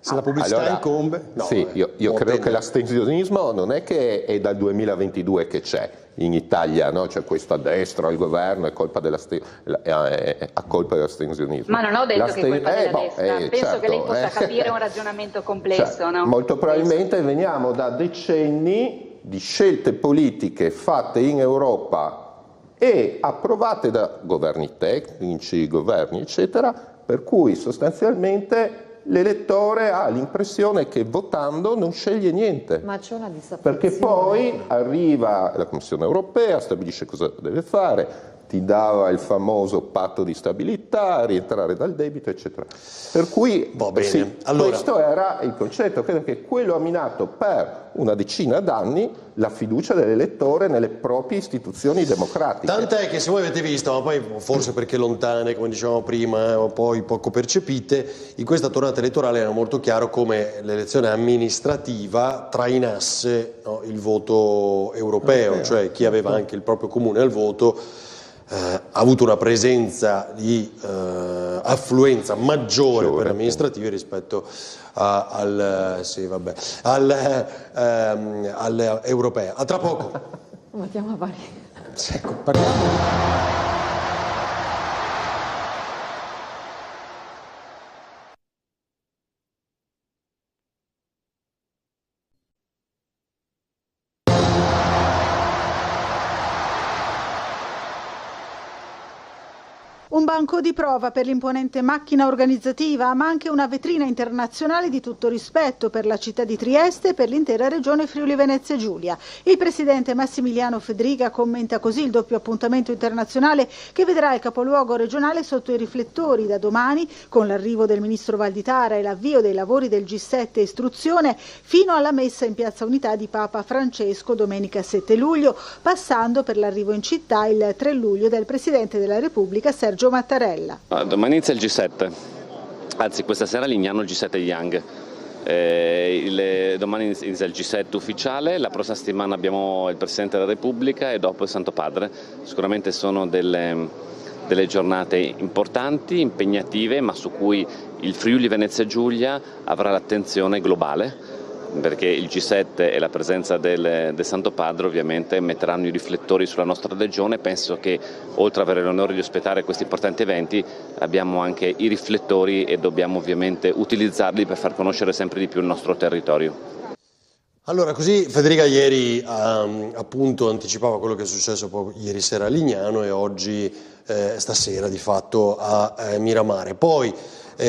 Se la pubblicità incombe. No, sì, io credo che l'astensionismo non è che è dal 2022 che c'è in Italia, no? C'è questo a destra al governo, è colpa dell'astensionismo. Ma non ho detto che è colpa della destra, penso certo, che lei possa capire un ragionamento complesso. Cioè, no? Molto probabilmente veniamo da decenni di scelte politiche fatte in Europa e approvate da governi tecnici, governi eccetera, per cui sostanzialmente l'elettore ha l'impressione che votando non sceglie niente. Ma c'è una disaffezione. Perché poi arriva la Commissione europea, stabilisce cosa deve fare, ti dava il famoso patto di stabilità, rientrare dal debito, eccetera. Per cui sì, allora, questo era il concetto. Credo che quello ha minato per una decina d'anni la fiducia dell'elettore nelle proprie istituzioni democratiche. Tant'è che, se voi avete visto, ma poi forse perché lontane, come dicevamo prima, poi poco percepite, in questa tornata elettorale era molto chiaro come l'elezione amministrativa trainasse, no, il voto europeo, cioè chi aveva anche il proprio comune al voto ha avuto una presenza di affluenza maggiore per le amministrative rispetto all'europea. A tra poco. Mettiamo a pari. Un banco di prova per l'imponente macchina organizzativa, ma anche una vetrina internazionale di tutto rispetto per la città di Trieste e per l'intera regione Friuli Venezia Giulia. Il presidente Massimiliano Fedriga commenta così il doppio appuntamento internazionale che vedrà il capoluogo regionale sotto i riflettori da domani, con l'arrivo del ministro Valditara e l'avvio dei lavori del G7 Istruzione, fino alla messa in Piazza Unità di Papa Francesco domenica 7 luglio, passando per l'arrivo in città il 3 luglio del Presidente della Repubblica Sergio Mattarella. Domani inizia il G7, anzi questa sera Lignano il G7 Young. Domani inizia il G7 ufficiale, la prossima settimana abbiamo il Presidente della Repubblica e dopo il Santo Padre. Sicuramente sono delle giornate importanti, impegnative, ma su cui il Friuli Venezia Giulia avrà l'attenzione globale, perché il G7 e la presenza del Santo Padre ovviamente metteranno i riflettori sulla nostra regione. Penso che oltre ad avere l'onore di ospitare questi importanti eventi abbiamo anche i riflettori e dobbiamo ovviamente utilizzarli per far conoscere sempre di più il nostro territorio. Allora, così Federica ieri appunto anticipava quello che è successo proprio ieri sera a Lignano e oggi stasera di fatto a Miramare. Poi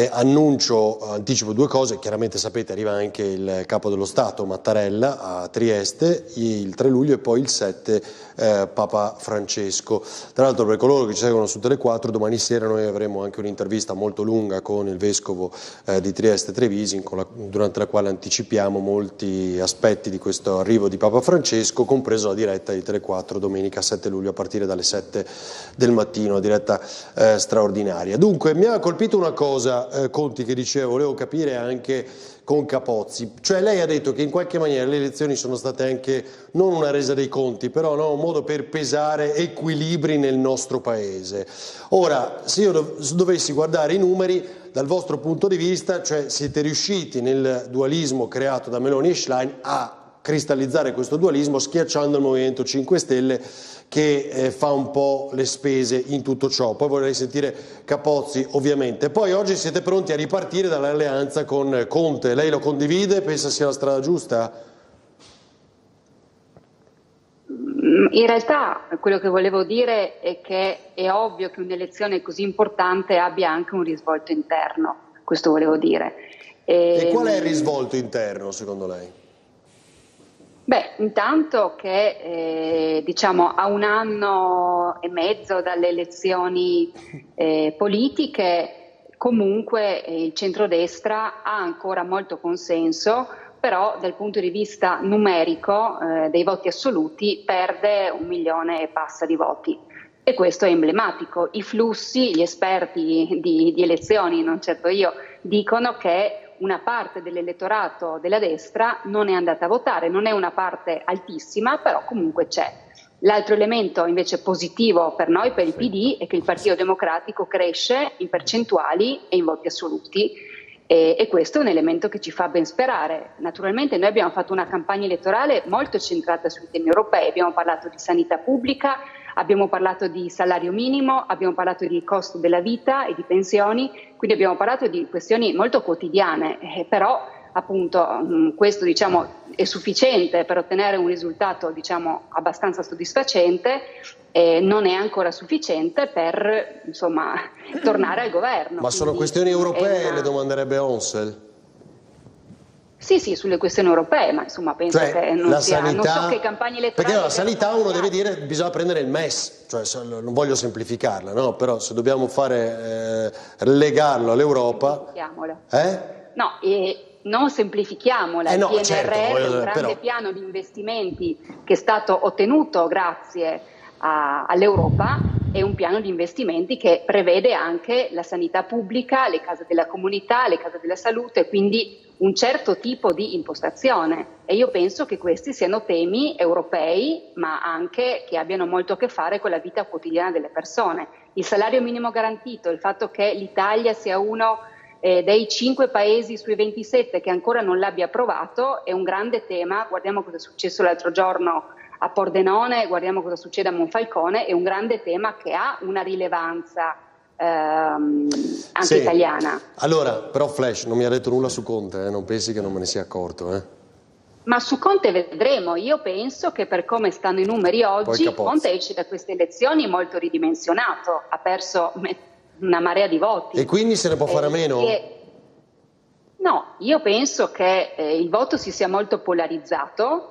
anticipo due cose, chiaramente sapete arriva anche il Capo dello Stato Mattarella a Trieste il 3 luglio e poi il 7 Papa Francesco. Tra l'altro, per coloro che ci seguono su Tele4, domani sera noi avremo anche un'intervista molto lunga con il Vescovo di Trieste Trevisin, durante la quale anticipiamo molti aspetti di questo arrivo di Papa Francesco, compreso la diretta di Tele4 domenica 7 luglio a partire dalle 7 del mattino, diretta straordinaria. Dunque, mi ha colpito una cosa, Conti, che diceva, volevo capire anche con Capozzi, cioè lei ha detto che in qualche maniera le elezioni sono state anche non una resa dei conti, però un modo per pesare equilibri nel nostro paese. Ora, se io dovessi guardare i numeri dal vostro punto di vista, cioè siete riusciti nel dualismo creato da Meloni e Schlein a cristallizzare questo dualismo schiacciando il Movimento 5 Stelle che fa un po' le spese in tutto ciò. Poi vorrei sentire Capozzi ovviamente. Poi oggi siete pronti a ripartire dall'alleanza con Conte. Lei lo condivide? Pensa sia la strada giusta? In realtà quello che volevo dire è che è ovvio che un'elezione così importante abbia anche un risvolto interno, questo volevo dire. E qual è il risvolto interno secondo lei? Beh, intanto che a 1 anno e mezzo dalle elezioni politiche comunque il centrodestra ha ancora molto consenso, però dal punto di vista numerico dei voti assoluti perde 1 milione e passa di voti. E questo è emblematico. I flussi, gli esperti di elezioni, non certo io, dicono che una parte dell'elettorato della destra non è andata a votare, non è una parte altissima, però comunque c'è. L'altro elemento invece positivo per noi, per il PD, è che il Partito Democratico cresce in percentuali e in voti assoluti e questo è un elemento che ci fa ben sperare. Naturalmente noi abbiamo fatto una campagna elettorale molto centrata sui temi europei, abbiamo parlato di sanità pubblica, abbiamo parlato di salario minimo, abbiamo parlato di costo della vita e di pensioni, quindi abbiamo parlato di questioni molto quotidiane, però appunto questo è sufficiente per ottenere un risultato abbastanza soddisfacente, non è ancora sufficiente per tornare al governo. Ma sono questioni europee, le domanderebbe Onsel? Sì, sulle questioni europee, ma penso che non so che campagne elettorali. Perché la sanità uno deve dire che bisogna prendere il MES, non voglio semplificarla, no? Però se dobbiamo legarlo all'Europa. No, non semplifichiamola. Il PNRR è un grande piano di investimenti che è stato ottenuto grazie all'Europa, è un piano di investimenti che prevede anche la sanità pubblica, le case della comunità, le case della salute, quindi un certo tipo di impostazione, e io penso che questi siano temi europei ma anche che abbiano molto a che fare con la vita quotidiana delle persone. Il salario minimo garantito, il fatto che l'Italia sia uno dei 5 paesi sui 27 che ancora non l'abbia approvato è un grande tema. Guardiamo cosa è successo l'altro giorno a Pordenone, guardiamo cosa succede a Monfalcone, è un grande tema che ha una rilevanza anche italiana. Allora, però Flash non mi ha detto nulla su Conte, non pensi che non me ne sia accorto? Ma su Conte vedremo. Io penso che per come stanno i numeri oggi Conte esce da queste elezioni molto ridimensionato, ha perso una marea di voti. E quindi se ne può fare a meno? No, io penso che il voto si sia molto polarizzato,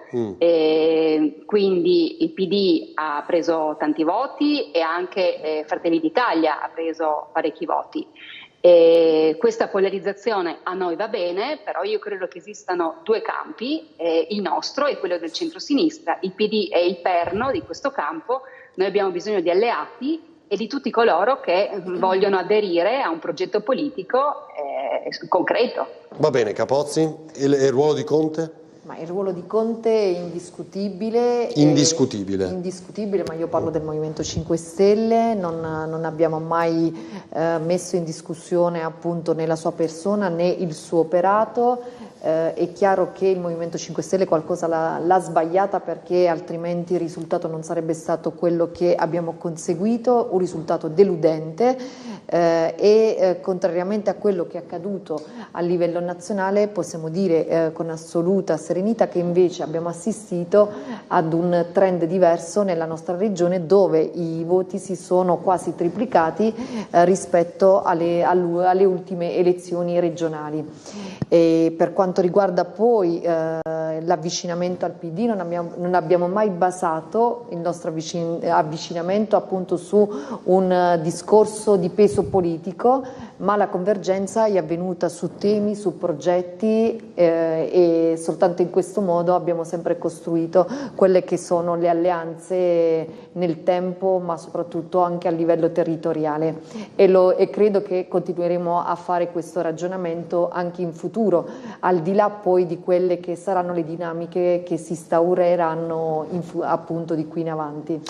quindi il PD ha preso tanti voti e anche Fratelli d'Italia ha preso parecchi voti. Questa polarizzazione a noi va bene, però io credo che esistano 2 campi, il nostro e quello del centro-sinistra. Il PD è il perno di questo campo, noi abbiamo bisogno di alleati e di tutti coloro che vogliono aderire a un progetto politico concreto. Va bene, Capozzi, il ruolo di Conte? Ma il ruolo di Conte è indiscutibile. Indiscutibile, ma io parlo del Movimento 5 Stelle, non abbiamo mai messo in discussione appunto né la sua persona né il suo operato. È chiaro che il Movimento 5 Stelle qualcosa l'ha sbagliata, perché altrimenti il risultato non sarebbe stato quello che abbiamo conseguito, un risultato deludente e contrariamente a quello che è accaduto a livello nazionale possiamo dire con assoluta serenità che invece abbiamo assistito ad un trend diverso nella nostra regione, dove i voti si sono quasi triplicati rispetto alle ultime elezioni regionali. E per quanto riguarda poi l'avvicinamento al PD, non abbiamo mai basato il nostro avvicinamento appunto su un discorso di peso politico, ma la convergenza è avvenuta su temi, su progetti e soltanto in questo modo abbiamo sempre costruito quelle che sono le alleanze nel tempo, ma soprattutto anche a livello territoriale e credo che continueremo a fare questo ragionamento anche in futuro, al di là poi di quelle che saranno le dinamiche che si instaureranno appunto di qui in avanti.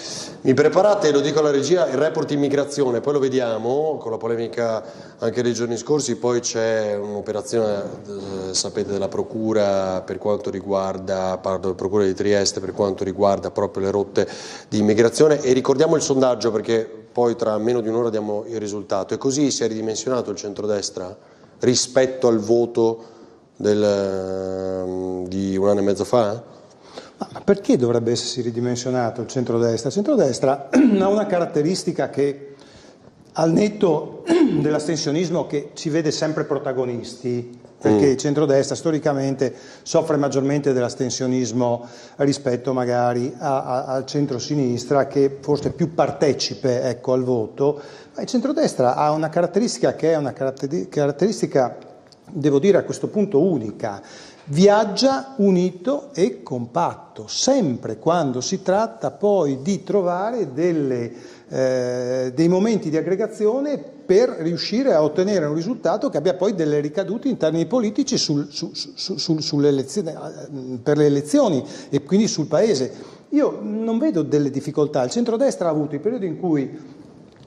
Mi preparate, lo dico alla regia, il report immigrazione, poi lo vediamo con la polemica anche dei giorni scorsi, poi c'è un'operazione, sapete, della Procura per quanto riguarda, parlo della Procura di Trieste, per quanto riguarda proprio le rotte di immigrazione, e ricordiamo il sondaggio perché poi tra meno di un'ora diamo il risultato. E così si è ridimensionato il centrodestra rispetto al voto di un anno e mezzo fa? Ma perché dovrebbe essersi ridimensionato il centrodestra? Il centrodestra ha una caratteristica che, al netto dell'astensionismo che ci vede sempre protagonisti, perché il centrodestra storicamente soffre maggiormente dell'astensionismo rispetto magari al centrosinistra, che forse è più partecipe, ecco, al voto, ma il centrodestra ha una caratteristica che è una caratteristica, devo dire a questo punto, unica. Viaggia unito e compatto, sempre quando si tratta poi di trovare dei momenti di aggregazione per riuscire a ottenere un risultato che abbia poi delle ricadute in termini politici sulle elezioni, per le elezioni e quindi sul Paese. Io non vedo delle difficoltà. Il centrodestra ha avuto i periodi in cui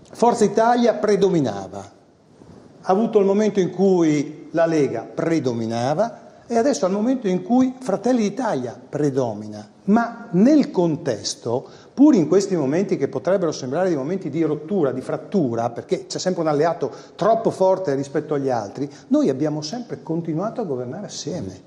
Forza Italia predominava, ha avuto il momento in cui la Lega predominava, e adesso è il momento in cui Fratelli d'Italia predomina, ma nel contesto, pur in questi momenti che potrebbero sembrare dei momenti di rottura, di frattura, perché c'è sempre un alleato troppo forte rispetto agli altri, noi abbiamo sempre continuato a governare assieme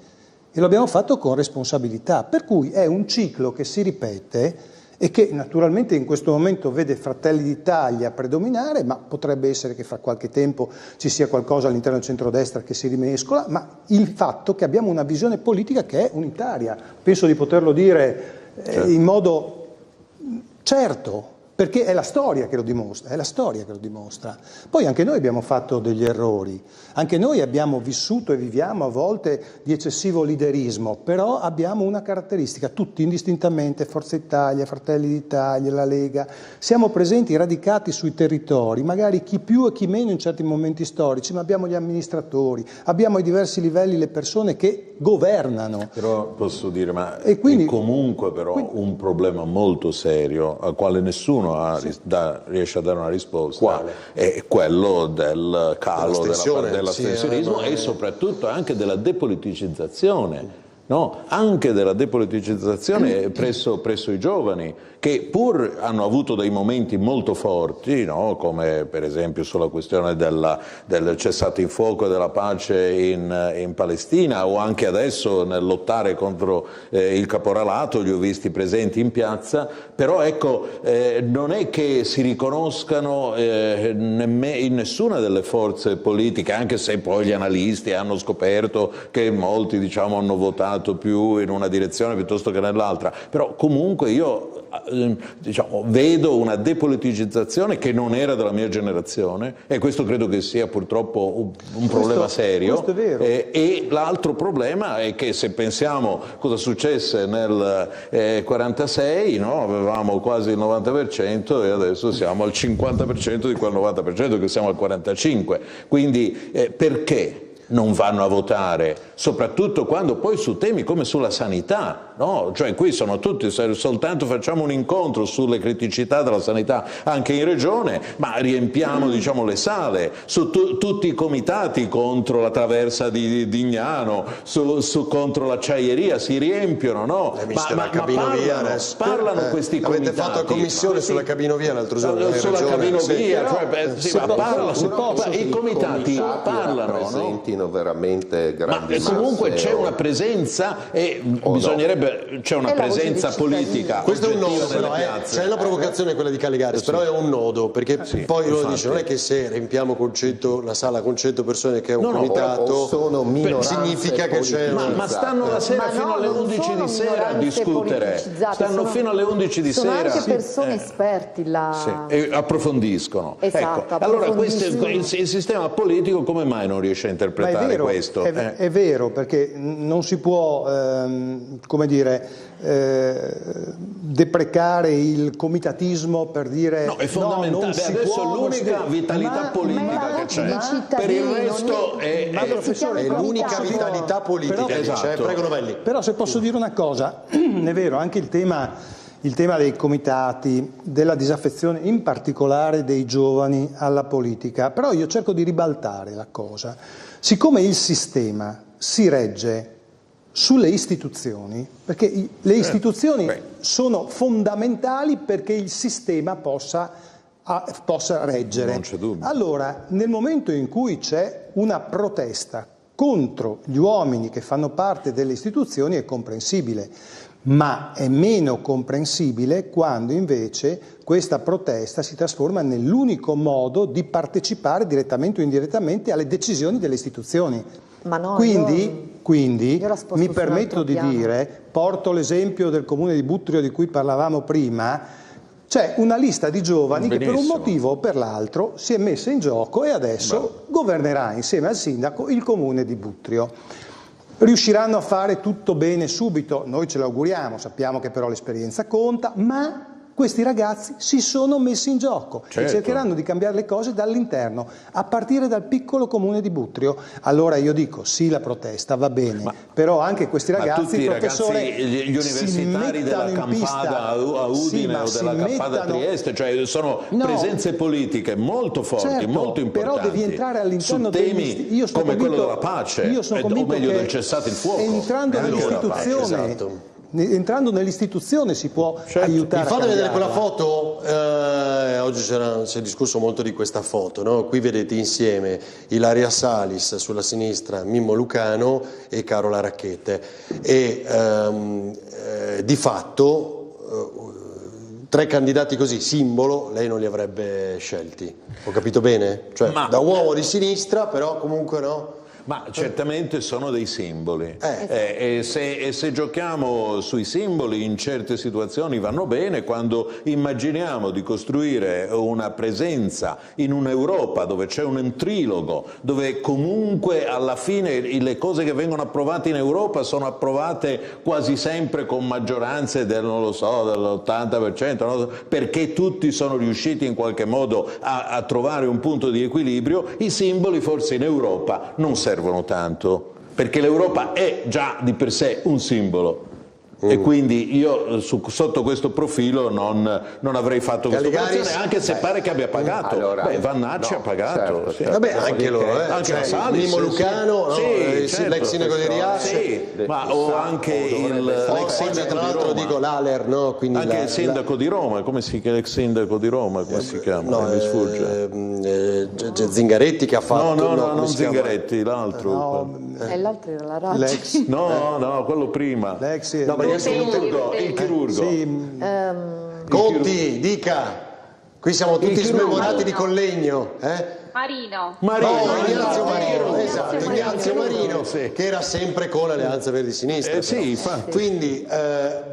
e lo abbiamo fatto con responsabilità, per cui è un ciclo che si ripete e che naturalmente in questo momento vede Fratelli d'Italia predominare, ma potrebbe essere che fra qualche tempo ci sia qualcosa all'interno del centrodestra che si rimescola, ma il fatto che abbiamo una visione politica che è unitaria, penso di poterlo dire in modo certo, perché è la storia che lo dimostra, Poi anche noi abbiamo fatto degli errori, anche noi abbiamo vissuto e viviamo a volte di eccessivo leaderismo, però abbiamo una caratteristica, tutti indistintamente, Forza Italia, Fratelli d'Italia, la Lega, siamo presenti, radicati sui territori, magari chi più e chi meno in certi momenti storici, ma abbiamo gli amministratori, abbiamo ai diversi livelli le persone che governano. Però posso dire, ma e quindi, è comunque però un problema molto serio al quale nessuno riesce a dare una risposta. Quale? È quello del calo dell'astensionismo e soprattutto anche della depoliticizzazione. No? Anche della depoliticizzazione presso i giovani, che pur hanno avuto dei momenti molto forti, no? Come per esempio sulla questione del cessato il fuoco e della pace in Palestina, o anche adesso nel lottare contro il caporalato, li ho visti presenti in piazza, però ecco, non è che si riconoscano in nessuna delle forze politiche, anche se poi gli analisti hanno scoperto che molti, diciamo, hanno votato più in una direzione piuttosto che nell'altra, però comunque io vedo una depoliticizzazione che non era della mia generazione, e questo credo che sia purtroppo un problema serio. Questo è vero. E l'altro problema è che se pensiamo cosa successe nel 46, no? Avevamo quasi il 90% e adesso siamo al 50% di quel 90%, che siamo al 45%. Quindi perché? non vanno a votare, soprattutto quando poi su temi come sulla sanità, no? Cioè qui sono tutti, soltanto facciamo un incontro sulle criticità della sanità anche in regione, ma riempiamo diciamo le sale, su tutti i comitati contro la traversa di Dignano, contro l'acciaieria si riempiono, no? Parlano questi comitati. Avete fatto commissione sulla cabinovia l'altro giorno? Sulla cabinovia, i comitati parlano, rappresentino veramente grandi ma comunque masse, c'è una presenza e bisognerebbe c'è una presenza politica. Questo è un nodo, però c'è la provocazione quella di Caligaris, però è un nodo, perché poi loro dicono non è che se riempiamo la sala con 100 persone che è un comitato significa che c'è ma stanno la sera fino alle 11 di sera a discutere, stanno fino alle 11 di sera, sono anche persone esperti là. E approfondiscono. Esatto, ecco. Allora il sistema politico come mai non riesce a interpretare questo? È vero, perché non si può come dire deprecare il comitatismo per dire no, è fondamentale, adesso è l'unica vitalità politica che c'è, per il resto è l'unica vitalità politica che c'è. Prego Novelli. Però se posso dire una cosa, è vero, anche il tema dei comitati, della disaffezione in particolare dei giovani alla politica, però io cerco di ribaltare la cosa. Siccome il sistema si regge sulle istituzioni, perché le istituzioni sono fondamentali perché il sistema possa reggere. Non c'è dubbio. Allora, nel momento in cui c'è una protesta contro gli uomini che fanno parte delle istituzioni è comprensibile, ma è meno comprensibile quando invece questa protesta si trasforma nell'unico modo di partecipare direttamente o indirettamente alle decisioni delle istituzioni. Ma no, quindi mi permetto di dire, porto l'esempio del comune di Buttrio di cui parlavamo prima, c'è una lista di giovani che per un motivo o per l'altro si è messa in gioco e adesso governerà insieme al sindaco il comune di Buttrio. Riusciranno a fare tutto bene subito? Noi ce l'auguriamo, sappiamo che però l'esperienza conta, ma questi ragazzi si sono messi in gioco e cercheranno di cambiare le cose dall'interno, a partire dal piccolo comune di Buttrio. Allora io dico sì, la protesta va bene, però anche questi ragazzi, professore, gli universitari della Campana a Udine o della Campana a Trieste, cioè sono presenze politiche molto forti, molto importanti, però devi entrare all'interno su temi come quello della pace, o meglio del cessate il fuoco. Entrando nell'istituzione si può aiutare. Mi fate vedere quella foto? Oggi si è discusso molto di questa foto, no? Qui vedete insieme Ilaria Salis sulla sinistra, Mimmo Lucano e Carola Rackete e di fatto tre candidati così, simbolo, lei non li avrebbe scelti. Ho capito bene? Cioè, da uomo di sinistra, però comunque no. Ma certamente sono dei simboli e se giochiamo sui simboli in certe situazioni vanno bene, quando immaginiamo di costruire una presenza in un'Europa dove c'è un trilogo, dove comunque alla fine le cose che vengono approvate in Europa sono approvate quasi sempre con maggioranze dell'80%, no? Perché tutti sono riusciti in qualche modo a trovare un punto di equilibrio, i simboli forse in Europa non servono tanto, perché l'Europa è già di per sé un simbolo e quindi io sotto questo profilo non avrei fatto questa operazione, anche se pare che abbia pagato. Vannacci ha pagato. Vabbè, anche loro, anche la Salis, Mimmo Lucano, l'ex sindaco di Riace, ma o anche l'ex sindaco tra l'altro dico l'Aler, no? Quindi anche il sindaco di Roma, come si chiama l'ex sindaco di Roma, come si chiama? No, mi sfugge. Zingaretti che ha fatto non Zingaretti, l'altro. E l'altro era la Raggi. No, quello prima. Il chirurgo. Conti, dica. Qui siamo tutti smemorati di Collegno, Marino, Ignazio Marino, che era sempre con l'Alleanza Verdi Sinistra. Quindi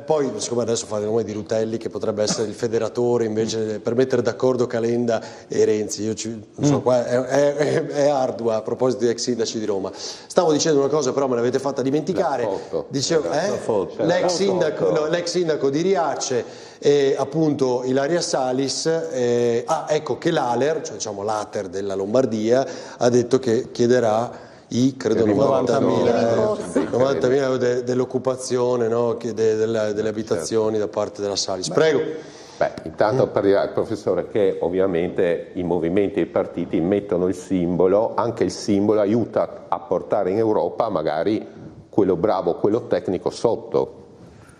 poi, siccome adesso fate il nome di Rutelli, che potrebbe essere il federatore invece per mettere d'accordo Calenda e Renzi, non so, qua è ardua a proposito di ex sindaci di Roma. Stavo dicendo una cosa, però me l'avete fatta dimenticare. Dicevo, l'ex sindaco di Riace e appunto Ilaria Salis, ecco che l'Aler, cioè diciamo l'Ater della Lombardia, ha detto che chiederà credo 90.000 dell'occupazione, no? delle abitazioni da parte della Salis. Prego. Intanto per dire al professore che ovviamente i movimenti e i partiti mettono il simbolo, anche il simbolo aiuta a portare in Europa magari quello bravo, quello tecnico sotto,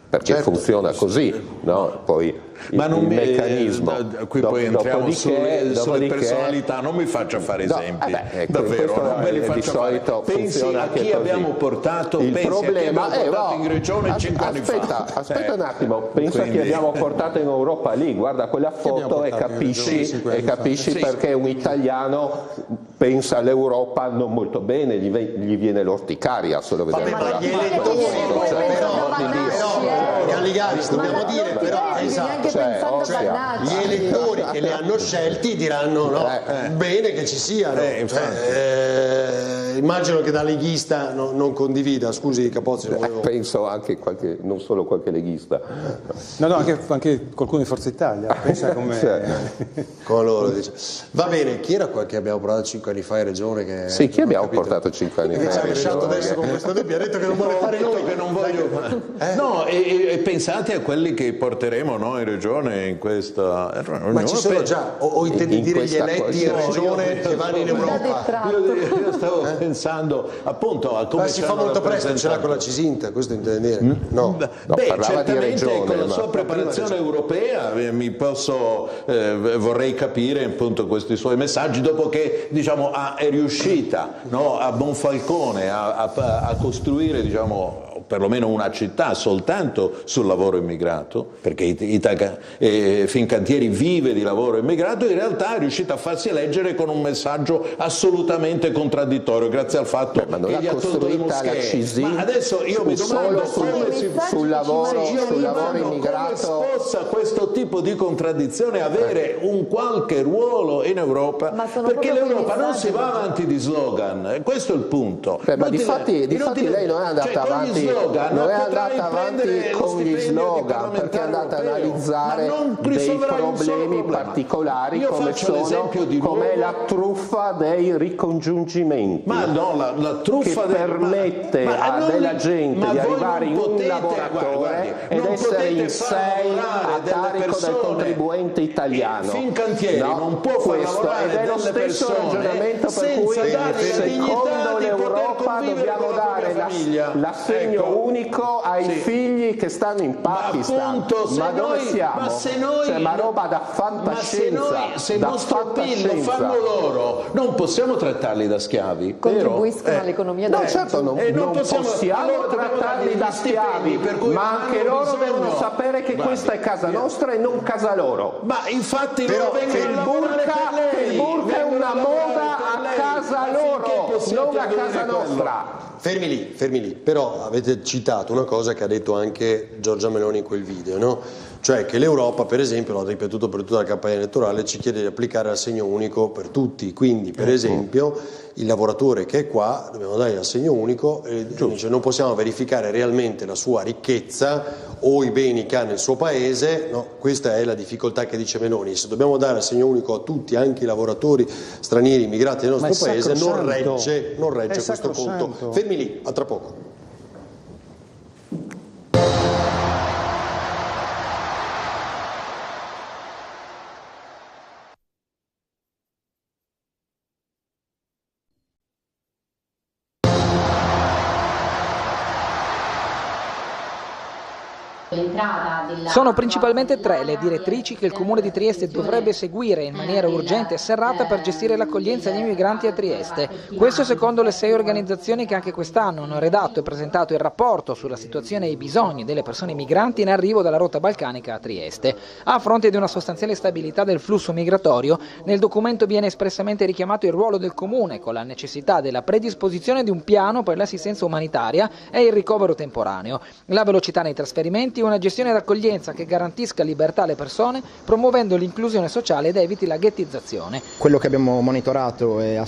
perché funziona così, no? Poi ma non il meccanismo. Qui poi entriamo sulle personalità, non mi faccia fare esempi, davvero, non me li faccia fare. Pensi a chi abbiamo portato, il problema a chi abbiamo portato in regione 5 anni fa. Aspetta un attimo, pensa a chi abbiamo portato in Europa lì, guarda quella foto e capisci perché un italiano pensa all'Europa non molto bene, gli viene l'orticaria solo vedere quella dobbiamo dire, però gli elettori che le hanno scelti diranno bene che ci siano. Immagino che da leghista non condivida, scusi Capozzi. Penso anche non solo qualche leghista. No, anche qualcuno di Forza Italia. Pensa come loro dice. Va bene, chi era quel che abbiamo portato 5 anni fa in regione? Che sì, chi abbiamo portato 5 anni fa? Ci ha lasciato adesso con questo dubbio, ha detto che non vuole fare noi. Che non voglio. No, e pensate a quelli che porteremo noi in regione in questa. Ma ci sono già, o intendi dire gli eletti in regione che vanno in Europa? Io stavo pensando appunto a come si fa molto presto, ce l'ha con la Cisinta, questo intende dire? No, certamente con la sua preparazione europea vorrei capire appunto questi suoi messaggi dopo che è riuscita a Monfalcone a costruire perlomeno una città soltanto sul lavoro immigrato, perché Fincantieri vive di lavoro immigrato, in realtà è riuscita a farsi eleggere con un messaggio assolutamente contraddittorio, grazie al fatto che gli ha tolto le moschee. Ma adesso io mi domando sul lavoro immigrato, come possa questo tipo di contraddizione avere un qualche ruolo in Europa, perché l'Europa non si va avanti di slogan, questo è il punto. Ma difatti lei non è andata avanti con gli slogan, perché è andata a analizzare dei problemi particolari come la truffa dei ricongiungimenti, la truffa che permette a della gente di arrivare in un lavoratore ed essere in 6 a carico del contribuente italiano. Fincantieri non può far lavorare ed è lo stesso ragionamento per cui secondo l'Europa dobbiamo dare l'assegno unico ai figli che stanno in Pakistan. Ma dove siamo? Ma roba da fantascienza. Se il nostro PIL lo fanno loro, non possiamo trattarli da schiavi. Contribuiscono all'economia della certo non possiamo trattarli da schiavi, ma anche loro devono sapere che questa è casa nostra e non casa loro. Ma infatti loro vengono a lavorare per lei. Il burka è una moda a casa loro, non a casa nostra. Fermi lì, però avete citato una cosa che ha detto anche Giorgia Meloni in quel video, no? Cioè che l'Europa, per esempio, l'ha ripetuto per tutta la campagna elettorale, ci chiede di applicare l'assegno unico per tutti, quindi per esempio il lavoratore che è qua dobbiamo dargli l'assegno unico e dice, non possiamo verificare realmente la sua ricchezza o i beni che ha nel suo paese, no? Questa è la difficoltà che dice Meloni, se dobbiamo dare l'assegno unico a tutti, anche i lavoratori stranieri immigrati nel nostro paese, non regge questo conto. Fermi lì, a tra poco. Sono principalmente 3 le direttrici che il Comune di Trieste dovrebbe seguire in maniera urgente e serrata per gestire l'accoglienza degli immigranti a Trieste. Questo secondo le 6 organizzazioni che anche quest'anno hanno redatto e presentato il rapporto sulla situazione e i bisogni delle persone migranti in arrivo dalla rotta balcanica a Trieste. A fronte di una sostanziale stabilità del flusso migratorio, nel documento viene espressamente richiamato il ruolo del Comune con la necessità della predisposizione di un piano per l'assistenza umanitaria e il ricovero temporaneo, la velocità nei trasferimenti, una gestione d'accoglienza che garantisca libertà alle persone, promuovendo l'inclusione sociale ed eviti la ghettizzazione. Quello che abbiamo monitorato e a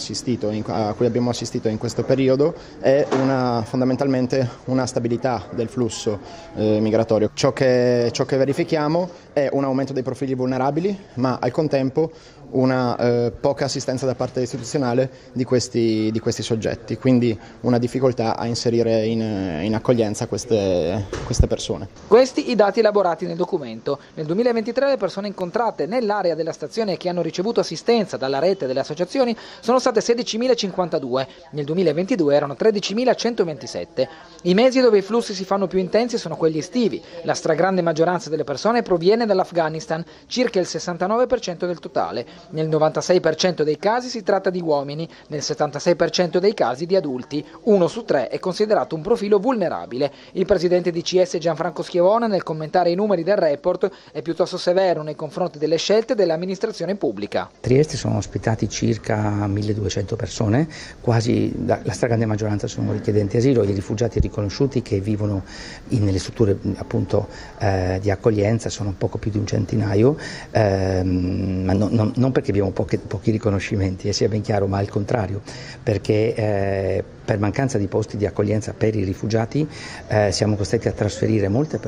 cui abbiamo assistito in questo periodo è fondamentalmente una stabilità del flusso migratorio. Ciò che verifichiamo è un aumento dei profili vulnerabili, ma al contempo una poca assistenza da parte istituzionale di questi soggetti, quindi una difficoltà a inserire in accoglienza queste persone. Questi i dati elaborati nel documento. Nel 2023 le persone incontrate nell'area della stazione che hanno ricevuto assistenza dalla rete delle associazioni sono state 16.052, nel 2022 erano 13.127. I mesi dove i flussi si fanno più intensi sono quelli estivi. La stragrande maggioranza delle persone proviene dall'Afghanistan, circa il 69% del totale. Nel 96% dei casi si tratta di uomini, nel 76% dei casi di adulti. 1 su 3 è considerato un profilo vulnerabile. Il presidente di CS Gianfranco Schiavone, nel commentare i numeri del report, è piuttosto severo nei confronti delle scelte dell'amministrazione pubblica. Trieste sono ospitati circa 1200 persone, quasi la stragrande maggioranza sono richiedenti asilo, i rifugiati riconosciuti che vivono nelle strutture appunto di accoglienza sono poco più di un centinaio, ma non perché abbiamo pochi riconoscimenti, sia ben chiaro, ma al contrario, perché per mancanza di posti di accoglienza per i rifugiati siamo costretti a trasferire molti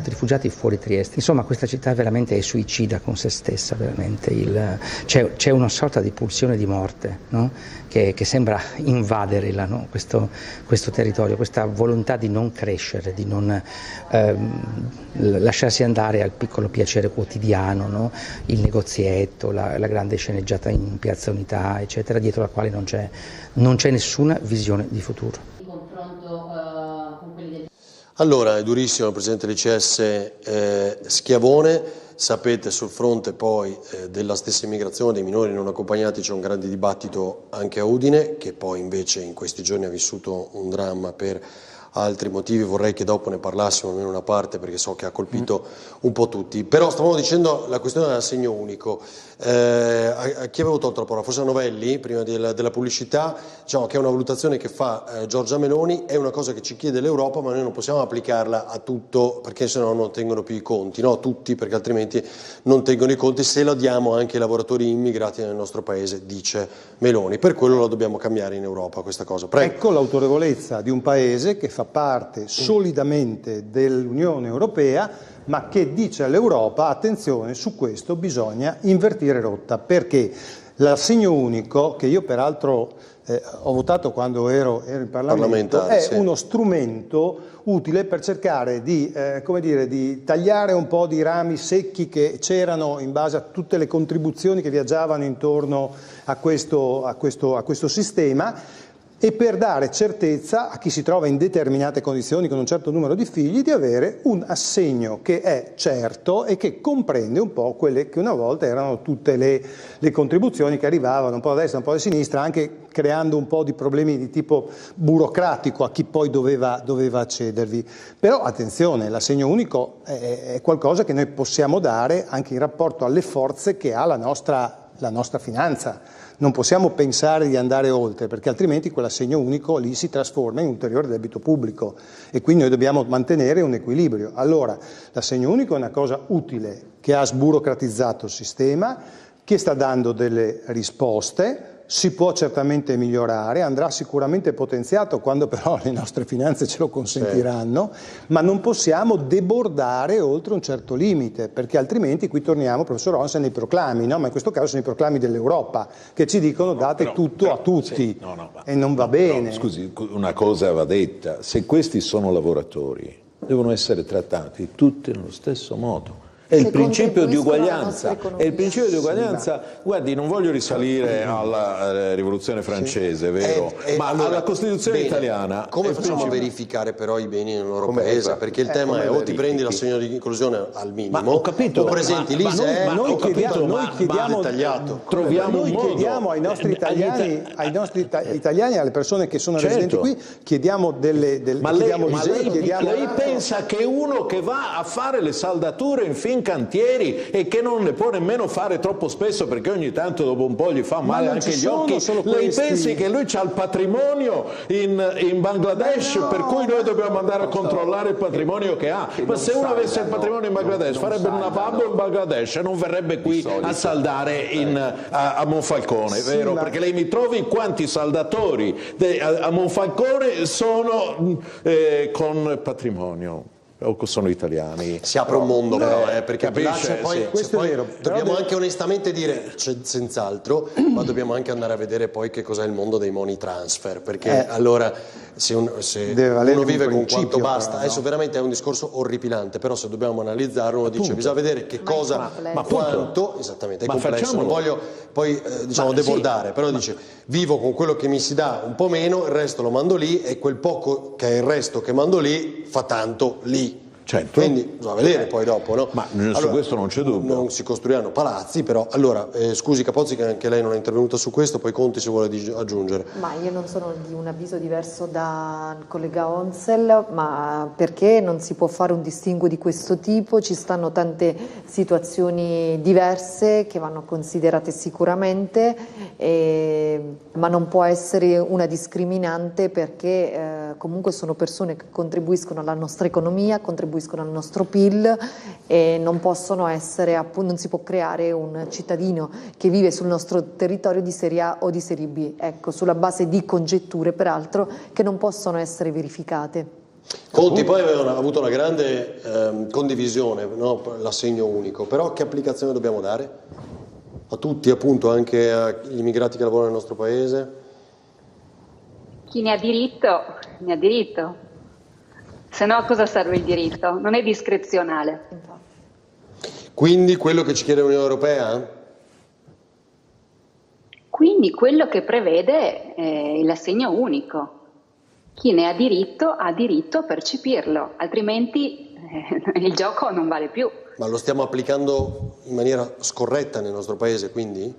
rifugiati fuori Trieste. Insomma, questa città veramente è suicida con se stessa, veramente. C'è una sorta di pulsione di morte, no? che sembra invadere questo territorio, questa volontà di non crescere, di non lasciarsi andare al piccolo piacere quotidiano, no? Il negozietto, la grande sceneggiata in Piazza Unità, eccetera, dietro la quale non c'è nessuna visione di futuro. Allora, è durissimo il presidente dell'ICS Schiavone. Sapete, sul fronte poi della stessa immigrazione dei minori non accompagnati c'è un grande dibattito anche a Udine, che poi invece in questi giorni ha vissuto un dramma per altri motivi. Vorrei che dopo ne parlassimo almeno una parte, perché so che ha colpito un po' tutti. Però stavamo dicendo la questione dell'assegno unico. A chi avevo tolto la parola? Forse a Novelli, prima della pubblicità, diciamo che è una valutazione che fa Giorgia Meloni, è una cosa che ci chiede l'Europa, ma noi non possiamo applicarla a tutto, perché sennò non tengono più i conti, no? Tutti, perché altrimenti non tengono i conti se la diamo anche ai lavoratori immigrati nel nostro paese, dice Meloni. Per quello la dobbiamo cambiare in Europa questa cosa. Prego. Ecco l'autorevolezza di un paese che fa parte solidamente dell'Unione Europea, ma che dice all'Europa: attenzione, su questo bisogna invertire rotta, perché l'assegno unico, che io peraltro ho votato quando ero in Parlamento, è uno strumento utile per cercare di tagliare un po' di rami secchi che c'erano in base a tutte le contribuzioni che viaggiavano intorno a questo sistema, e per dare certezza a chi si trova in determinate condizioni con un certo numero di figli di avere un assegno che è certo e che comprende un po' quelle che una volta erano tutte le contribuzioni che arrivavano un po' da destra, un po' da sinistra, anche creando un po' di problemi di tipo burocratico a chi poi doveva accedervi. Però attenzione, l'assegno unico è qualcosa che noi possiamo dare anche in rapporto alle forze che ha la nostra finanza. Non possiamo pensare di andare oltre, perché altrimenti quell'assegno unico lì si trasforma in ulteriore debito pubblico e quindi noi dobbiamo mantenere un equilibrio. Allora, l'assegno unico è una cosa utile, che ha sburocratizzato il sistema, che sta dando delle risposte, si può certamente migliorare, andrà sicuramente potenziato quando però le nostre finanze ce lo consentiranno, ma non possiamo debordare oltre un certo limite, perché altrimenti qui torniamo, professor Onsen, nei proclami, no? Ma in questo caso sono i proclami dell'Europa che ci dicono date tutto a tutti, e non va bene. Però, scusi, una cosa va detta: se questi sono lavoratori devono essere trattati tutti nello stesso modo. È il principio di uguaglianza, guardi, non voglio risalire alla rivoluzione francese, vero? Ma allora, alla Costituzione italiana. Come facciamo a verificare però i beni nel loro paese? Perché il tema è o ti prendi l'assegno di inclusione al minimo, ho capito, o presenti l'ISEE, noi chiediamo dettagliato. Noi chiediamo ai nostri italiani, alle persone che sono residenti qui, chiediamo lei pensa che uno che va a fare le saldature in fin cantieri e che non le può nemmeno fare troppo spesso perché ogni tanto dopo un po' gli fa male anche gli occhi, lei pensi che lui c'ha il patrimonio in Bangladesh, per cui noi dobbiamo andare a controllare il patrimonio che ha? Ma se uno avesse il patrimonio in Bangladesh farebbe una babbo in Bangladesh e non verrebbe qui a saldare a Monfalcone, vero? Perché lei mi trovi quanti saldatori a Monfalcone sono con patrimonio o sono italiani. Si apre un mondo però, perché capisce, poi, dobbiamo anche onestamente dire, senz'altro, ma dobbiamo anche andare a vedere poi che cos'è il mondo dei money transfer, perché allora se uno vive con quanto basta, però, adesso veramente è un discorso orripilante, però se dobbiamo analizzarlo uno dice bisogna vedere che cosa, quanto, esattamente, è complesso, non voglio poi debordare, però dice vivo con quello che mi si dà un po' meno, il resto lo mando lì e quel poco che è il resto che mando lì fa tanto lì. Certo. Quindi bisogna vedere poi dopo, no? Ma su questo non c'è dubbio. Non si costruiranno palazzi, però allora scusi Capozzi che anche lei non è intervenuta su questo, poi Conti se vuole aggiungere. Ma io non sono di un avviso diverso dal collega Onzel, ma perché non si può fare un distinguo di questo tipo? Ci stanno tante situazioni diverse che vanno considerate sicuramente, ma non può essere una discriminante perché comunque sono persone che contribuiscono alla nostra economia, contribuiscono al nostro PIL e non possono essere, appunto, non si può creare un cittadino che vive sul nostro territorio di serie A o di serie B, ecco, sulla base di congetture peraltro che non possono essere verificate. Conti poi avevano avuto una grande condivisione, no? L'assegno unico, però che applicazione dobbiamo dare? A tutti, appunto, anche agli immigrati che lavorano nel nostro paese? Chi ne ha diritto, ne ha diritto. Se no a cosa serve il diritto? Non è discrezionale. Quindi quello che ci chiede l'Unione Europea? Quindi quello che prevede l'assegno unico. Chi ne ha diritto a percepirlo, altrimenti il gioco non vale più. Ma lo stiamo applicando in maniera scorretta nel nostro paese, quindi?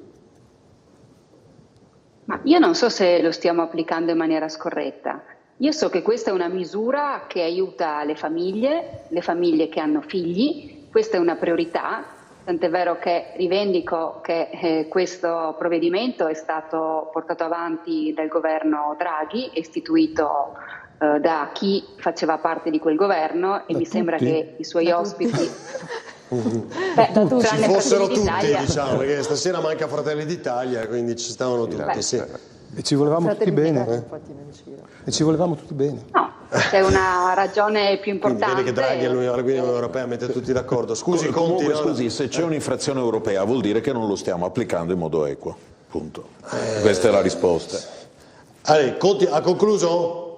Ma io non so se lo stiamo applicando in maniera scorretta. Io so che questa è una misura che aiuta le famiglie che hanno figli, questa è una priorità, tant'è vero che rivendico che questo provvedimento è stato portato avanti dal governo Draghi, istituito da chi faceva parte di quel governo e mi sembra che i suoi ospiti... Ci fossero tutti, diciamo, perché stasera manca Fratelli d'Italia, quindi ci stavano tutti, sì. E ci volevamo tutti bene. E ci volevamo tutti bene. No, c'è una ragione più importante. Vede che Draghi all'Unione Europea mette tutti d'accordo. Scusi, Conti, scusi, se c'è un'infrazione europea vuol dire che non lo stiamo applicando in modo equo. Punto. Questa è la risposta. Allora, Conti, ha concluso?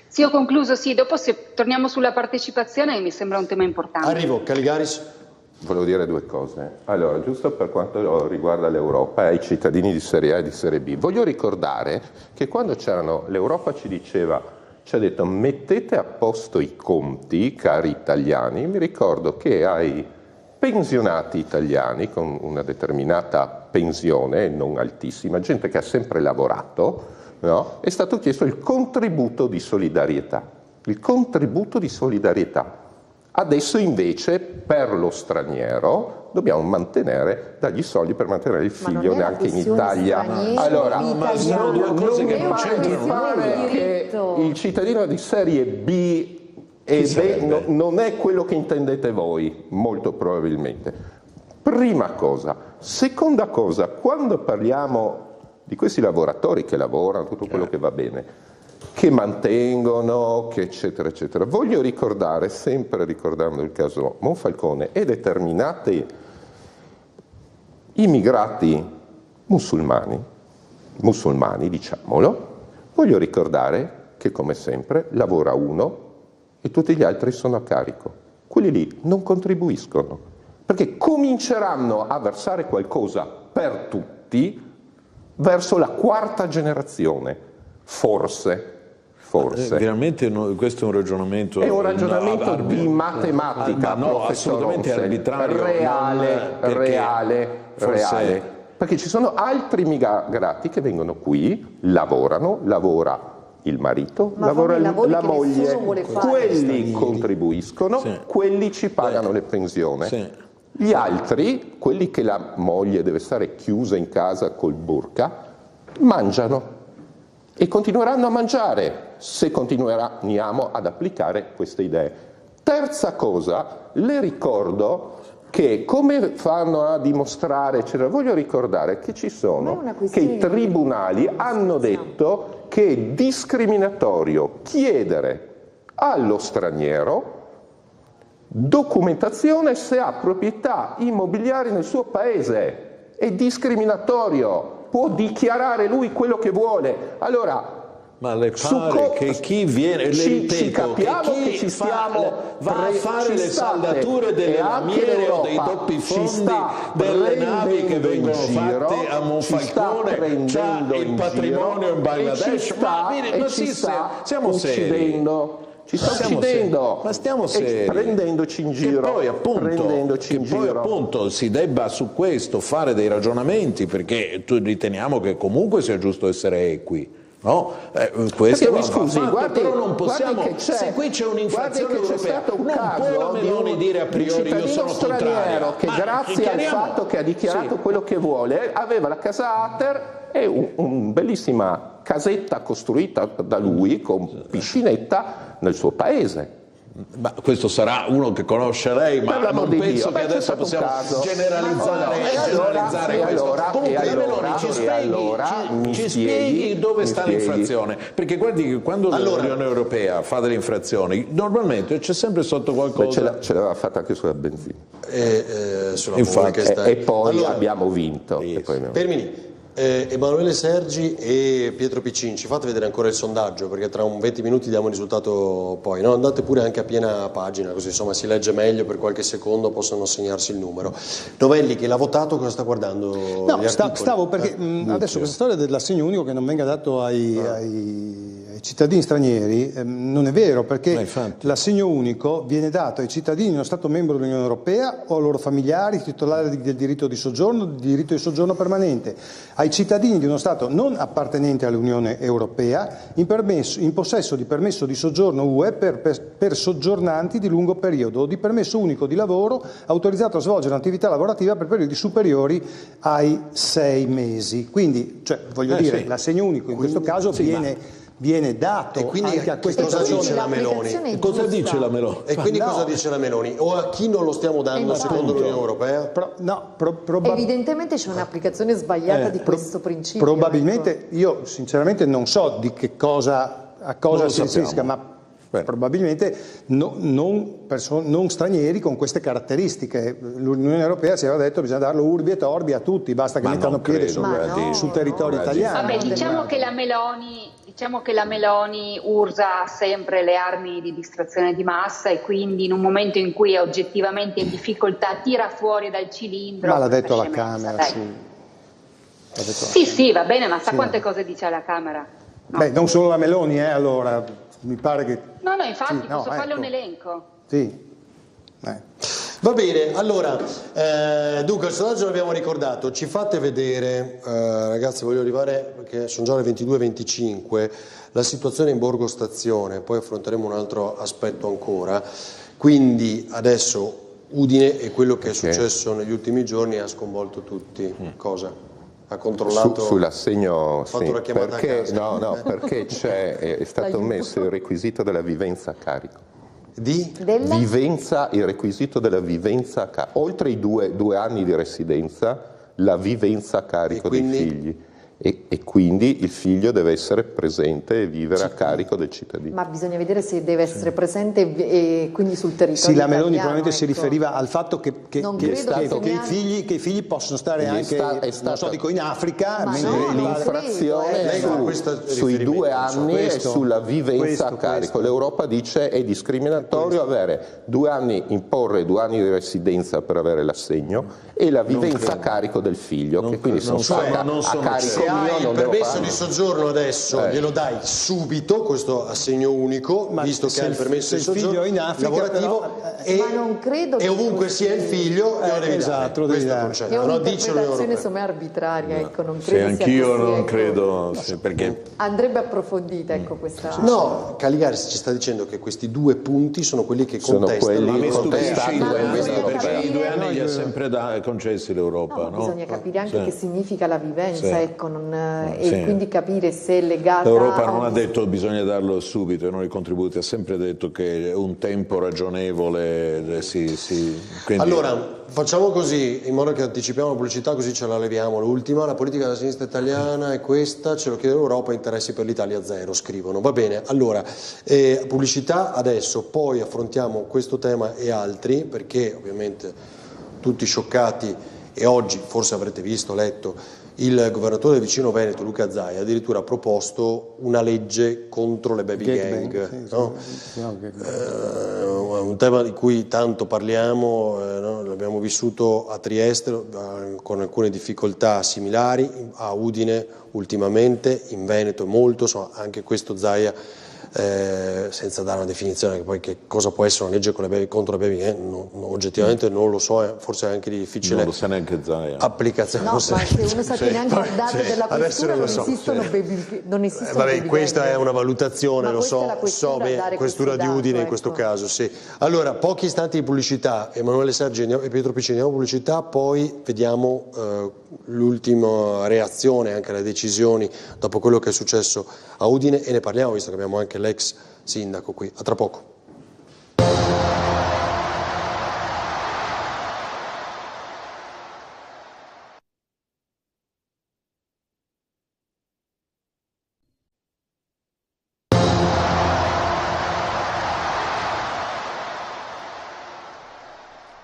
Sì, ho concluso, sì. Dopo se torniamo sulla partecipazione mi sembra un tema importante. Arrivo, Caligaris. Volevo dire due cose. Allora, giusto per quanto riguarda l'Europa e i cittadini di Serie A e di Serie B, voglio ricordare che quando l'Europa ci ha detto mettete a posto i conti, cari italiani, mi ricordo che ai pensionati italiani con una determinata pensione, non altissima, gente che ha sempre lavorato, no? È stato chiesto il contributo di solidarietà. Il contributo di solidarietà. Adesso invece per lo straniero dobbiamo dargli soldi per mantenere il figlio neanche in Italia. Allora, sono due cose che non c'entrano. Mi pare che il cittadino di serie B non è quello che intendete voi, molto probabilmente. Prima cosa. Seconda cosa, quando parliamo di questi lavoratori che lavorano, tutto quello che va bene, che mantengono, che eccetera, eccetera. Voglio ricordare, sempre ricordando il caso Monfalcone e determinati immigrati musulmani diciamolo, voglio ricordare che come sempre lavora uno e tutti gli altri sono a carico. Quelli lì non contribuiscono, perché cominceranno a versare qualcosa per tutti verso la quarta generazione, forse. Veramente questo è un ragionamento... È un ragionamento di matematica, no, assolutamente arbitrario. Reale. Perché ci sono altri immigrati che vengono qui, lavora il marito, lavora la moglie, quelli contribuiscono, quelli ci pagano le pensioni. Gli altri, quelli che la moglie deve stare chiusa in casa col burqa, mangiano. E continueranno a mangiare se continuiamo ad applicare queste idee. Terza cosa, le ricordo che come fanno a dimostrare, eccetera, voglio ricordare che che i tribunali hanno detto che è discriminatorio chiedere allo straniero documentazione se ha proprietà immobiliari nel suo paese. È discriminatorio, può dichiarare lui quello che vuole. Allora, ma le pare che chi viene, le ripeto, che chi va a fare le saldature delle lamiere o dei doppi fondi delle navi che vengono fatte a Monfalcone, c'ha il patrimonio in Bangladesh, ma siamo seri. Ci sta uccidendo, ma stiamo seri, prendendoci in giro. Poi appunto si debba su questo fare dei ragionamenti, perché riteniamo che comunque sia giusto essere equi. No, questo mi scusi, guardi, però non possiamo, se qui c'è un'infrazione europea, non può la Meloni dire a priori io sono contrario, che grazie al fatto che ha dichiarato quello che vuole, aveva la casa Ater e una bellissima casetta costruita da lui con piscinetta nel suo paese. Ma questo sarà uno che conosce lei, ma non penso che adesso possiamo generalizzare questo. Comunque ci spieghi dove sta l'infrazione, perché guardi che quando l'Unione Europea fa delle infrazioni normalmente c'è sempre sotto qualcosa. Ce l'aveva fatta anche sulla benzina e poi abbiamo vinto. Termini. Emanuele Sergi e Pietro Piccin, ci fate vedere ancora il sondaggio, perché tra un 20 minuti diamo il risultato poi, no? Andate pure anche a piena pagina, così insomma si legge meglio, per qualche secondo possono segnarsi il numero. Novelli, che l'ha votato, cosa sta guardando? No, stavo perché adesso questa storia dell'assegno unico che non venga dato ai cittadini stranieri non è vero, perché l'assegno unico viene dato ai cittadini di uno Stato membro dell'Unione Europea o ai loro familiari titolari del diritto di soggiorno permanente, ai cittadini di uno Stato non appartenente all'Unione Europea in possesso di permesso di soggiorno UE per soggiornanti di lungo periodo o di permesso unico di lavoro autorizzato a svolgere un'attività lavorativa per periodi superiori ai 6 mesi. Quindi, voglio dire, l'assegno unico in questo caso viene dato e quindi anche a queste cosa dice la Meloni? Cosa dice la Meloni? E quindi cosa dice la Meloni? O a chi non lo stiamo dando secondo l'Unione Europea? Evidentemente c'è un'applicazione sbagliata di questo principio. Probabilmente, io sinceramente non so di che cosa, a cosa si riferisca, ma probabilmente non stranieri con queste caratteristiche. L'Unione Europea si era detto che bisogna darlo urbi et orbi a tutti, basta che mettano piede sul territorio italiano. Vabbè, diciamo che la Meloni usa sempre le armi di distrazione di massa e quindi in un momento in cui è oggettivamente in difficoltà tira fuori dal cilindro. Ma l'ha detto alla Camera, sì, va bene, ma sa quante cose dice alla Camera? No. Beh, non solo la Meloni, allora mi pare che... No, infatti, posso farle un elenco? Sì. Va bene, allora, dunque il sondaggio l'abbiamo ricordato, ci fate vedere, ragazzi, voglio arrivare, perché sono già le 22:25, la situazione in Borgo Stazione, poi affronteremo un altro aspetto ancora, quindi adesso Udine e quello che è successo negli ultimi giorni ha sconvolto tutti. Cosa? Ha controllato sull'assegno, la chiamata a casa. perché è stato messo il requisito della vivenza a carico. Il requisito della vivenza a carico, oltre i due anni di residenza, la vivenza a carico dei figli. E quindi il figlio deve essere presente e vivere a carico del cittadino. Ma bisogna vedere se deve essere presente e quindi sul territorio Sì, la Meloni italiano, probabilmente si riferiva al fatto che i figli possono stare anche in Africa, mentre l'infrazione sui 2 anni è sulla vivenza a carico. L'Europa dice è discriminatorio avere 2 anni, imporre 2 anni di residenza per avere l'assegno e la vivenza a carico del figlio, che quindi sono a carico. Se hai il permesso di soggiorno adesso glielo dai subito, questo assegno unico, visto che hai il permesso di soggiorno in Africa, lavorativo, ma non credo e ovunque sia il figlio glielo devi esatto, dare. È un'interpretazione insomma arbitraria, ecco, non credo anch'io non credo, perché andrebbe approfondita, ecco, questa. No, Caligaris ci sta dicendo che questi 2 punti sono quelli che sono contestano. quelli contestati 2 anni li ha sempre concessi l'Europa. No? Bisogna capire anche che significa la vivenza, ecco, e sì. Quindi capire se è legata l'Europa non ha detto bisogna darlo subito, i contributi, ha sempre detto che un tempo ragionevole quindi... Allora, facciamo così, in modo che anticipiamo la pubblicità, così ce la leviamo. L'ultima, la politica della sinistra italiana è questa, ce lo chiede l'Europa, interessi per l'Italia zero, scrivono. Va bene, allora, pubblicità adesso, poi affrontiamo questo tema e altri, perché ovviamente tutti scioccati, e oggi forse avrete visto, letto, il governatore del vicino Veneto, Luca Zaia, addirittura ha proposto una legge contro le baby gang, no? Un tema di cui tanto parliamo, no? L'abbiamo vissuto a Trieste con alcune difficoltà similari, a Udine ultimamente, in Veneto molto, insomma, anche questo Zaia, senza dare una definizione, che poi che cosa può essere una legge contro le baby gang, oggettivamente non lo so, forse è anche di difficile non lo sa neanche Zaia. applicazione. No, ma se uno sa che neanche il dato della questura non esistono baby. Vabbè, questa è una valutazione, lo so, questura di Udine in questo caso, sì. Allora, pochi istanti di pubblicità, Emanuele Sergi e Pietro Piccini, andiamo pubblicità, poi vediamo l'ultima reazione anche alle decisioni dopo quello che è successo a Udine, e ne parliamo visto che abbiamo anche l'ex sindaco qui. A tra poco.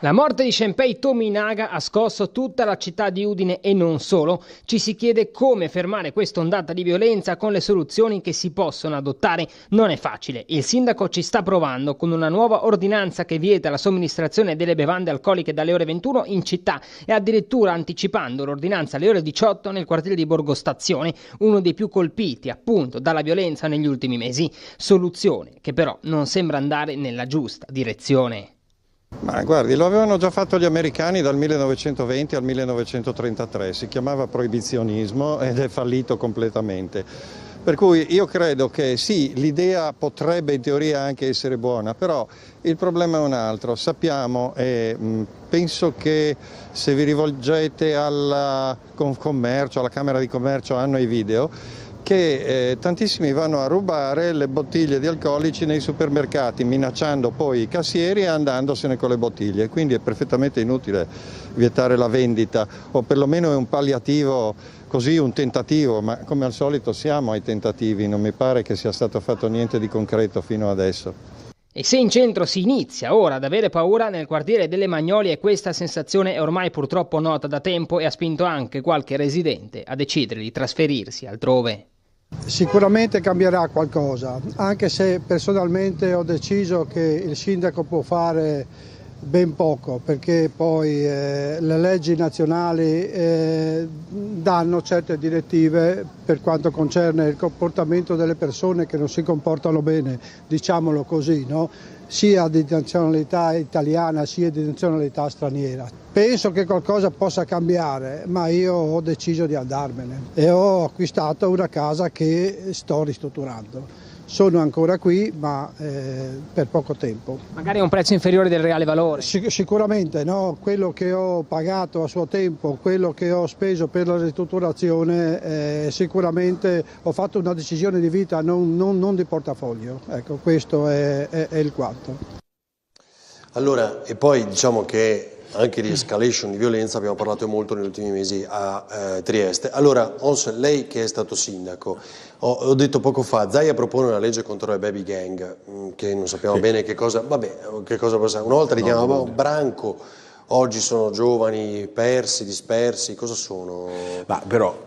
La morte di Shenpei Tominaga ha scosso tutta la città di Udine e non solo. Ci si chiede come fermare questa ondata di violenza con le soluzioni che si possono adottare. Non è facile. Il sindaco ci sta provando con una nuova ordinanza che vieta la somministrazione delle bevande alcoliche dalle ore 21 in città e addirittura anticipando l'ordinanza alle ore 18 nel quartiere di Borgo Stazione, uno dei più colpiti appunto dalla violenza negli ultimi mesi. Soluzione che però non sembra andare nella giusta direzione. Ma guardi, lo avevano già fatto gli americani dal 1920 al 1933, si chiamava proibizionismo ed è fallito completamente. Per cui io credo che sì, l'idea potrebbe in teoria anche essere buona, però il problema è un altro. Sappiamo e penso che se vi rivolgete al Confcommercio, alla Camera di Commercio, hanno i video, che tantissimi vanno a rubare le bottiglie di alcolici nei supermercati, minacciando poi i cassieri e andandosene con le bottiglie. Quindi è perfettamente inutile vietare la vendita, o perlomeno è un palliativo, così un tentativo, ma come al solito siamo ai tentativi, non mi pare che sia stato fatto niente di concreto fino adesso. E se in centro si inizia ora ad avere paura, nel quartiere delle Magnolie questa sensazione è ormai purtroppo nota da tempo e ha spinto anche qualche residente a decidere di trasferirsi altrove. Sicuramente cambierà qualcosa, anche se personalmente ho deciso che il sindaco può fare ben poco, perché poi le leggi nazionali danno certe direttive per quanto concerne il comportamento delle persone che non si comportano bene, diciamolo così, no? Sia di nazionalità italiana sia di nazionalità straniera. Penso che qualcosa possa cambiare, ma io ho deciso di andarmene e ho acquistato una casa che sto ristrutturando. Sono ancora qui, ma per poco tempo. Magari a un prezzo inferiore del reale valore? Sicuramente, no? Quello che ho pagato a suo tempo, quello che ho speso per la ristrutturazione, sicuramente ho fatto una decisione di vita, non di portafoglio. Ecco, questo è il quanto. Allora, e poi diciamo che anche di escalation di violenza abbiamo parlato molto negli ultimi mesi a Trieste. Allora, Ons, lei che è stato sindaco, ho detto poco fa, Zaia propone una legge contro le baby gang, che non sappiamo bene che cosa, che cosa può essere. Una volta li chiamavamo branco, oggi sono giovani persi, dispersi, cosa sono? Ma però,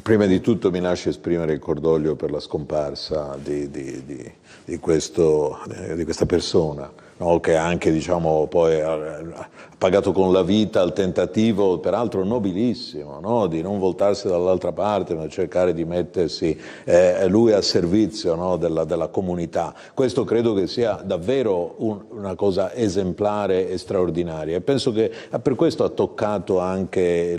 prima di tutto mi lascia esprimere il cordoglio per la scomparsa di questa persona, no? Che anche diciamo, poi ha pagato con la vita il tentativo, peraltro nobilissimo, no? Di non voltarsi dall'altra parte, ma cercare di mettersi lui al servizio, no? della comunità. Questo credo che sia davvero una cosa esemplare e straordinaria, e penso che per questo ha toccato anche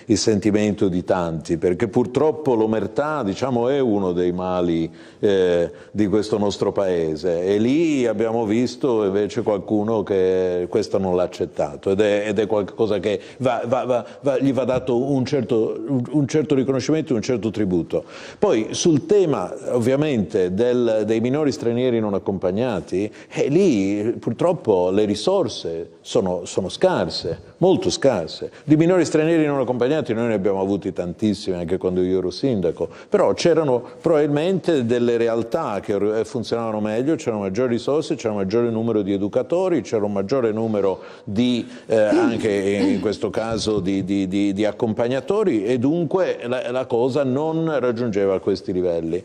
il sentimento di tanti, perché purtroppo l'omertà, diciamo, è uno dei mali di questo nostro paese, e lì abbiamo visto trovato invece qualcuno che questo non l'ha accettato ed è qualcosa che gli va dato un certo riconoscimento, un certo tributo. Poi sul tema ovviamente dei minori stranieri non accompagnati, lì purtroppo le risorse sono scarse, molto scarse. Di minori stranieri non accompagnati noi ne abbiamo avuti tantissimi anche quando io ero sindaco, però c'erano probabilmente delle realtà che funzionavano meglio, c'erano maggiori risorse, c'era un maggiore numero di educatori, c'era un maggiore numero di, anche in questo caso, di accompagnatori e dunque la cosa non raggiungeva questi livelli.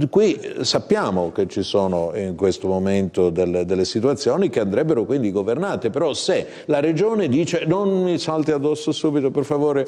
Qui sappiamo che ci sono in questo momento delle situazioni che andrebbero quindi governate, però se la Regione dice, non mi salti addosso subito per favore,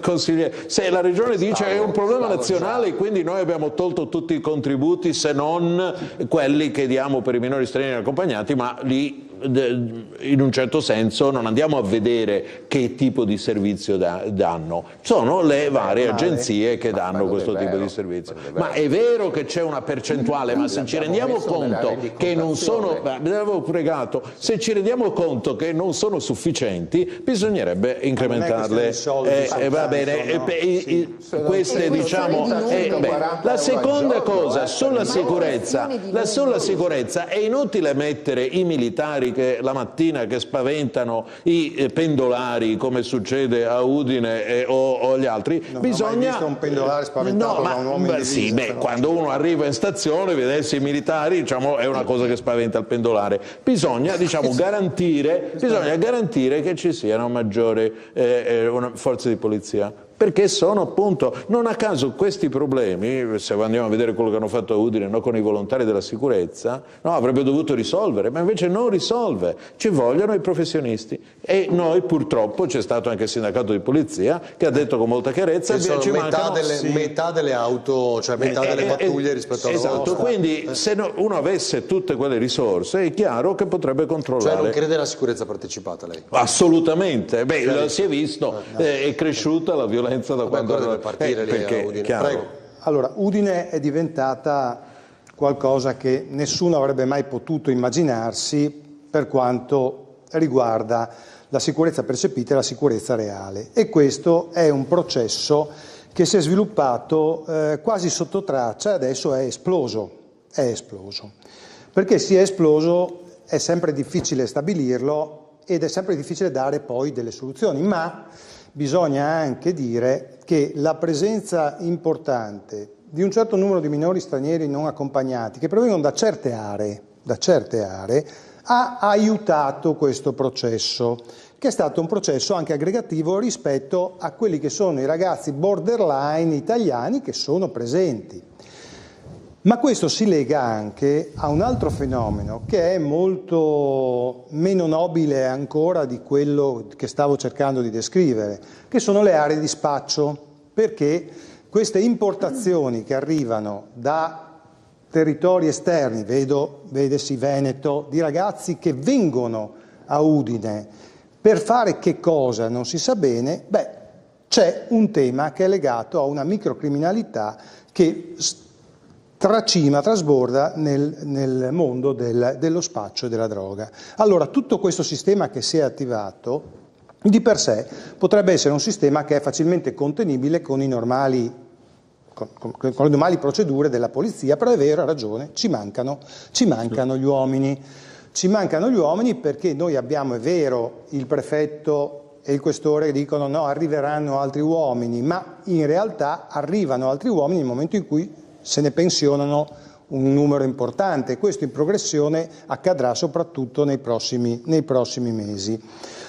consigliere, se la Regione dice è un problema nazionale, quindi noi abbiamo tolto tutti i contributi se non quelli che diamo per i minori stranieri accompagnati, ma lì in un certo senso non andiamo a vedere che tipo di servizio danno, sono le varie agenzie che danno questo tipo di servizio. Ma è vero che c'è una percentuale, ma se ci rendiamo conto che non sono, avevo pregato, se ci rendiamo conto che non sono sufficienti, bisognerebbe incrementarle. Va bene, queste diciamo. La seconda cosa, sulla sicurezza, è inutile mettere i militari che la mattina che spaventano i pendolari come succede a Udine o agli altri. Non ho mai visto un pendolare spaventato da un uomo in divisa. Quando uno arriva in stazione vedersi i militari, diciamo, è una cosa che spaventa il pendolare. Bisogna, diciamo, garantire che ci siano maggiori forze di polizia. Perché sono appunto, non a caso questi problemi, se andiamo a vedere quello che hanno fatto a Udine, no, con i volontari della sicurezza, no, avrebbe dovuto risolvere, ma invece non risolve, ci vogliono i professionisti e noi purtroppo, c'è stato anche il sindacato di polizia che ha detto con molta chiarezza ci mancano metà delle auto, cioè metà delle pattuglie rispetto alla nostra. Esatto, quindi se uno avesse tutte quelle risorse è chiaro che potrebbe controllare. Cioè non crede alla sicurezza partecipata lei? Assolutamente, si è visto, è cresciuta la violenza da quando deve partire lì a Udine. Prego. Allora, Udine è diventata qualcosa che nessuno avrebbe mai potuto immaginarsi per quanto riguarda la sicurezza percepita e la sicurezza reale. E questo è un processo che si è sviluppato quasi sotto traccia e adesso è esploso. Perché si è esploso è sempre difficile stabilirlo ed è sempre difficile dare poi delle soluzioni, ma bisogna anche dire che la presenza importante di un certo numero di minori stranieri non accompagnati che provengono da certe aree ha aiutato questo processo, che è stato un processo anche aggregativo rispetto a quelli che sono i ragazzi borderline italiani che sono presenti. Ma questo si lega anche a un altro fenomeno che è molto meno nobile ancora di quello che stavo cercando di descrivere, che sono le aree di spaccio, perché queste importazioni che arrivano da territori esterni, vedesi Veneto, di ragazzi che vengono a Udine per fare che cosa non si sa bene, c'è un tema che è legato a una microcriminalità che trasborda nel mondo dello spaccio e della droga. Allora, tutto questo sistema che si è attivato, di per sé, potrebbe essere un sistema che è facilmente contenibile con le normali procedure della polizia, però è vero, ha ragione, ci mancano gli uomini. Ci mancano gli uomini perché noi abbiamo, è vero, il prefetto e il questore che dicono no, arriveranno altri uomini, ma in realtà arrivano altri uomini nel momento in cui se ne pensionano un numero importante. Questo in progressione accadrà soprattutto nei prossimi mesi.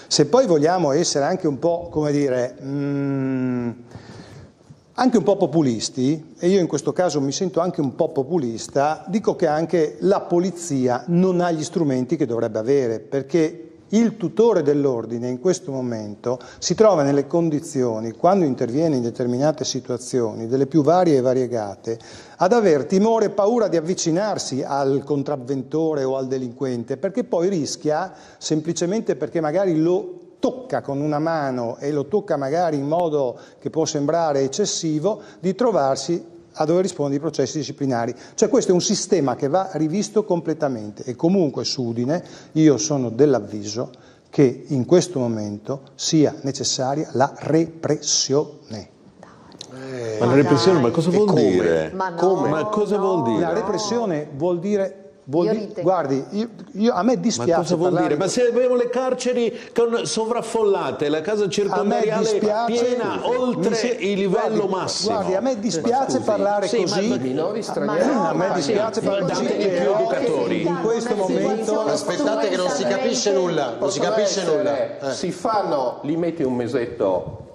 Se poi vogliamo essere anche un po', come dire, anche un po' populisti, e io in questo caso mi sento anche un po' populista, dico che anche la polizia non ha gli strumenti che dovrebbe avere, perché il tutore dell'ordine in questo momento si trova nelle condizioni, quando interviene in determinate situazioni, delle più varie e variegate, ad aver timore e paura di avvicinarsi al contravventore o al delinquente, perché poi rischia, semplicemente perché magari lo tocca con una mano e lo tocca magari in modo che può sembrare eccessivo, di trovarsi a dover rispondere di processi disciplinari. Cioè questo è un sistema che va rivisto completamente e comunque su Udine io sono dell'avviso che in questo momento sia necessaria la repressione. Ma la repressione, ma cosa vuol dire? Ma cosa vuol dire? La repressione vuol dire... Guardi, a me dispiace. Ma cosa vuol parlare... dire? Ma se abbiamo le carceri sovraffollate, la casa circondariale piena oltre il livello massimo. Guardi, a me dispiace parlare così. Minori stranieri. A me dispiace parlare così. Più educatori. In questo momento. Aspettate che non si capisce nulla. Non si capisce nulla. Si fanno, li metti un mesetto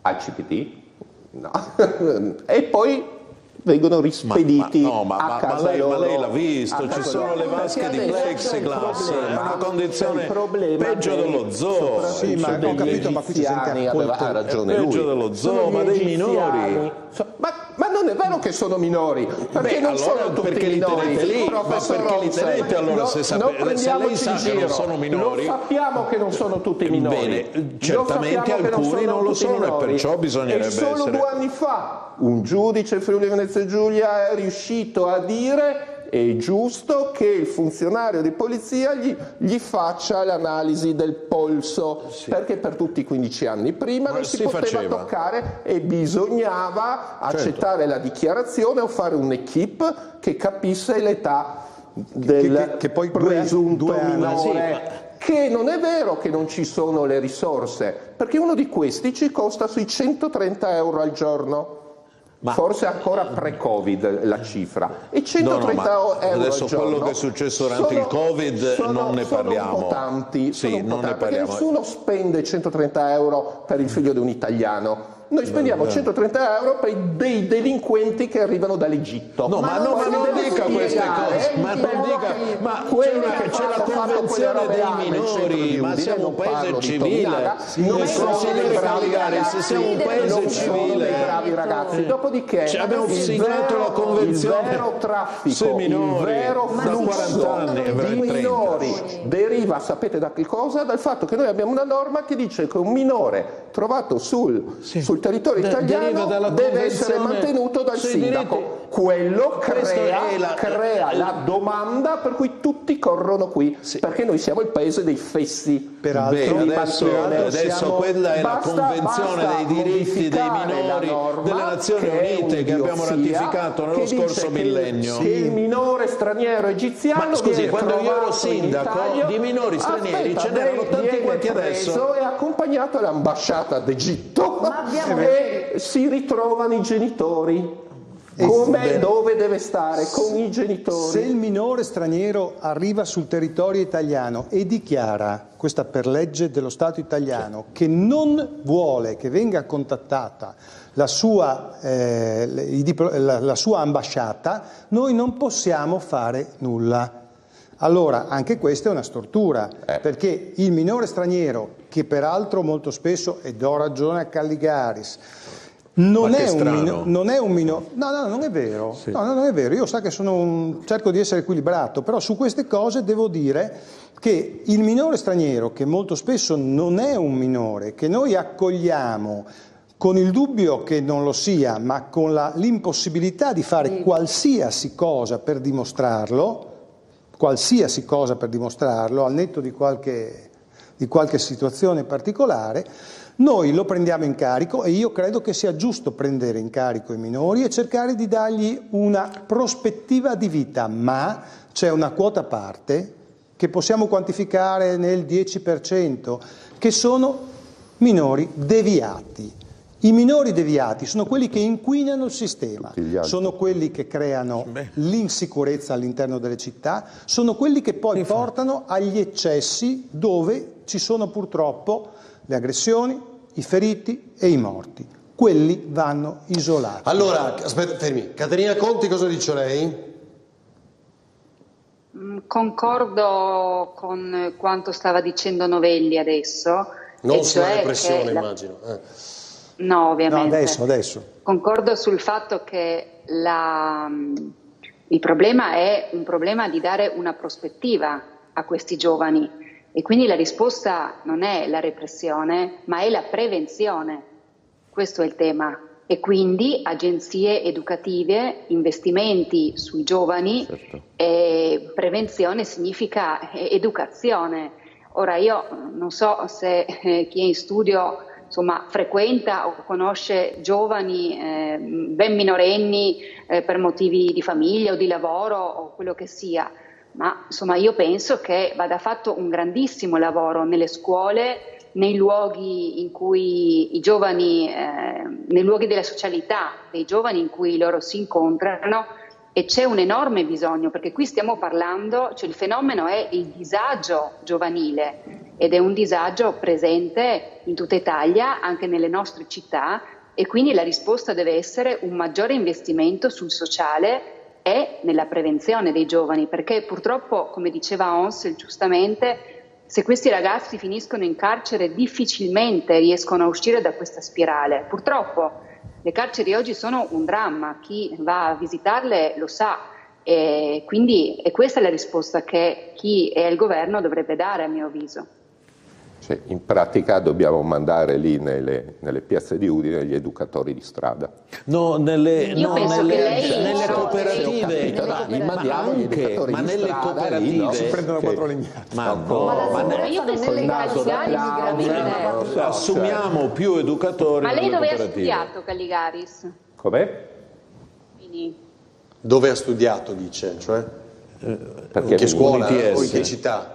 al CPT, no. E poi vengono rispediti a casa loro. Ma lei l'ha visto, ci sono le vasche di plexiglass, è una condizione peggio dello zoo. Sì, ma ho capito, ma qui c'è gente ha ragione lui. Peggio dello zoo, ma dei minori. Ma non è vero che sono minori, perché non sono tutti minori. Lì, ma perché li tenete allora se lei sa che non sono minori? Lo sappiamo che non sono tutti minori. Bene, certamente alcuni non lo sono e perciò bisognerebbe essere... Solo 2 anni fa un giudice Friuli Venezia Giulia è riuscito a dire è giusto che il funzionario di polizia gli faccia l'analisi del polso, perché per tutti i 15 anni prima non si poteva toccare e bisognava accettare la dichiarazione o fare un'equipe che capisse l'età del che poi presunto minore. Sì. Che non è vero che non ci sono le risorse, perché uno di questi ci costa sui 130 euro al giorno. Forse ancora pre-Covid la cifra. E 130 euro adesso al giorno. Quello che è successo durante il Covid non ne parliamo. Sono un po' tanti, sì, non ne parliamo. Nessuno spende 130 euro per il figlio di un italiano. Noi spendiamo 130 euro per dei delinquenti che arrivano dall'Egitto. No, ma non dica queste cose. Ma non dica, ma c'è la convenzione dei minori, ma siamo un paese civile. Consigliere Caligari, se siamo un paese civile. Bravi ragazzi. Dopodiché abbiamo siglato la convenzione. Il vero traffico, minori, il vero da 40 anni di minori deriva, sapete da che cosa? Dal fatto che noi abbiamo una norma che dice che un minore trovato sul territorio italiano deve essere mantenuto dal sindaco. Quello crea la domanda per cui tutti corrono qui, perché noi siamo il paese dei fessi. Peraltro, adesso quella è la Convenzione dei diritti dei minori delle Nazioni Unite che abbiamo ratificato nello scorso millennio. Che il minore straniero egiziano ma scusi, quando io ero sindaco di minori stranieri ce n'erano tanti quanti adesso. È accompagnato all'ambasciata d'Egitto e si ritrovano i genitori. Dove deve stare? Con i genitori. Se il minore straniero arriva sul territorio italiano e dichiara, questa per legge dello Stato italiano, che non vuole che venga contattata la sua ambasciata, noi non possiamo fare nulla. Allora, anche questa è una stortura, perché il minore straniero, che peraltro molto spesso, e do ragione a Calligaris, non è un minore. No, non è vero. Sì. No, non è vero. Io sa che cerco di essere equilibrato, però su queste cose devo dire che il minore straniero, che molto spesso non è un minore, che noi accogliamo con il dubbio che non lo sia, ma con l'impossibilità di fare qualsiasi cosa per dimostrarlo, al netto di qualche situazione particolare, noi lo prendiamo in carico e io credo che sia giusto prendere in carico i minori e cercare di dargli una prospettiva di vita, ma c'è una quota parte che possiamo quantificare nel 10%, che sono minori deviati. I minori deviati sono quelli che inquinano il sistema, sono quelli che creano l'insicurezza all'interno delle città, sono quelli che poi portano agli eccessi dove ci sono purtroppo le aggressioni, i feriti e i morti. Quelli vanno isolati. Allora, aspetta, fermi. Caterina Conti, cosa dice lei? Concordo con quanto stava dicendo Novelli adesso. Non sulla repressione, immagino. No, ovviamente. No, adesso. Concordo sul fatto che il problema è un problema di dare una prospettiva a questi giovani. E quindi la risposta non è la repressione, ma è la prevenzione. Questo è il tema. e quindi agenzie educative, investimenti sui giovani, prevenzione significa educazione. Ora io non so se chi è in studio frequenta o conosce giovani ben minorenni per motivi di famiglia o di lavoro o quello che sia, ma io penso che vada fatto un grandissimo lavoro nelle scuole, nei luoghi in cui i giovani, nei luoghi della socialità dei giovani in cui loro si incontrano, e c'è un enorme bisogno, perché qui stiamo parlando, cioè il fenomeno è il disagio giovanile ed è un disagio presente in tutta Italia, anche nelle nostre città, e quindi la risposta deve essere un maggiore investimento sul sociale e nella prevenzione dei giovani, perché purtroppo, come diceva Onsel giustamente, se questi ragazzi finiscono in carcere difficilmente riescono a uscire da questa spirale. Purtroppo le carceri oggi sono un dramma, chi va a visitarle lo sa, e quindi questa è la risposta che chi è al governo dovrebbe dare, a mio avviso. Cioè, in pratica dobbiamo mandare lì nelle piazze di Udine gli educatori di strada. No, nelle cooperative, li mandiamo gli educatori ma di nelle strada, cooperative lì, no? Si prendono 4 legnate. Ma io penso che Calligaris assumiamo più educatori. Ma lei nelle dove ha cooperative. studiato, Calligaris? Com'è? Quindi... Dove ha studiato, dice? Cioè? Perché in che scuola UniTS. o in che città?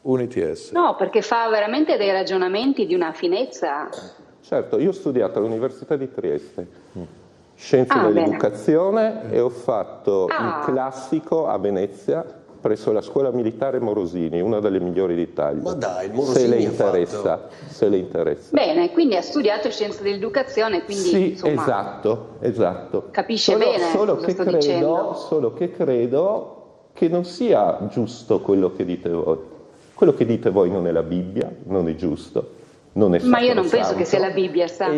UniTS. No, perché fa veramente dei ragionamenti di una finezza. Certo, io ho studiato all'Università di Trieste, Scienze bene. dell'Educazione, e ho fatto il classico a Venezia presso la Scuola Militare Morosini, una delle migliori d'Italia. Ma dai, il Morosini se le interessa. Bene, quindi ha studiato Scienze dell'Educazione, quindi Sì, insomma, esatto. capisce bene solo cosa che sto credo, dicendo. Solo che credo che non sia giusto quello che dite voi. Quello che dite voi non è la Bibbia, non è giusto, non è Ma io non penso sacrosanto. che sia la Bibbia, sa? È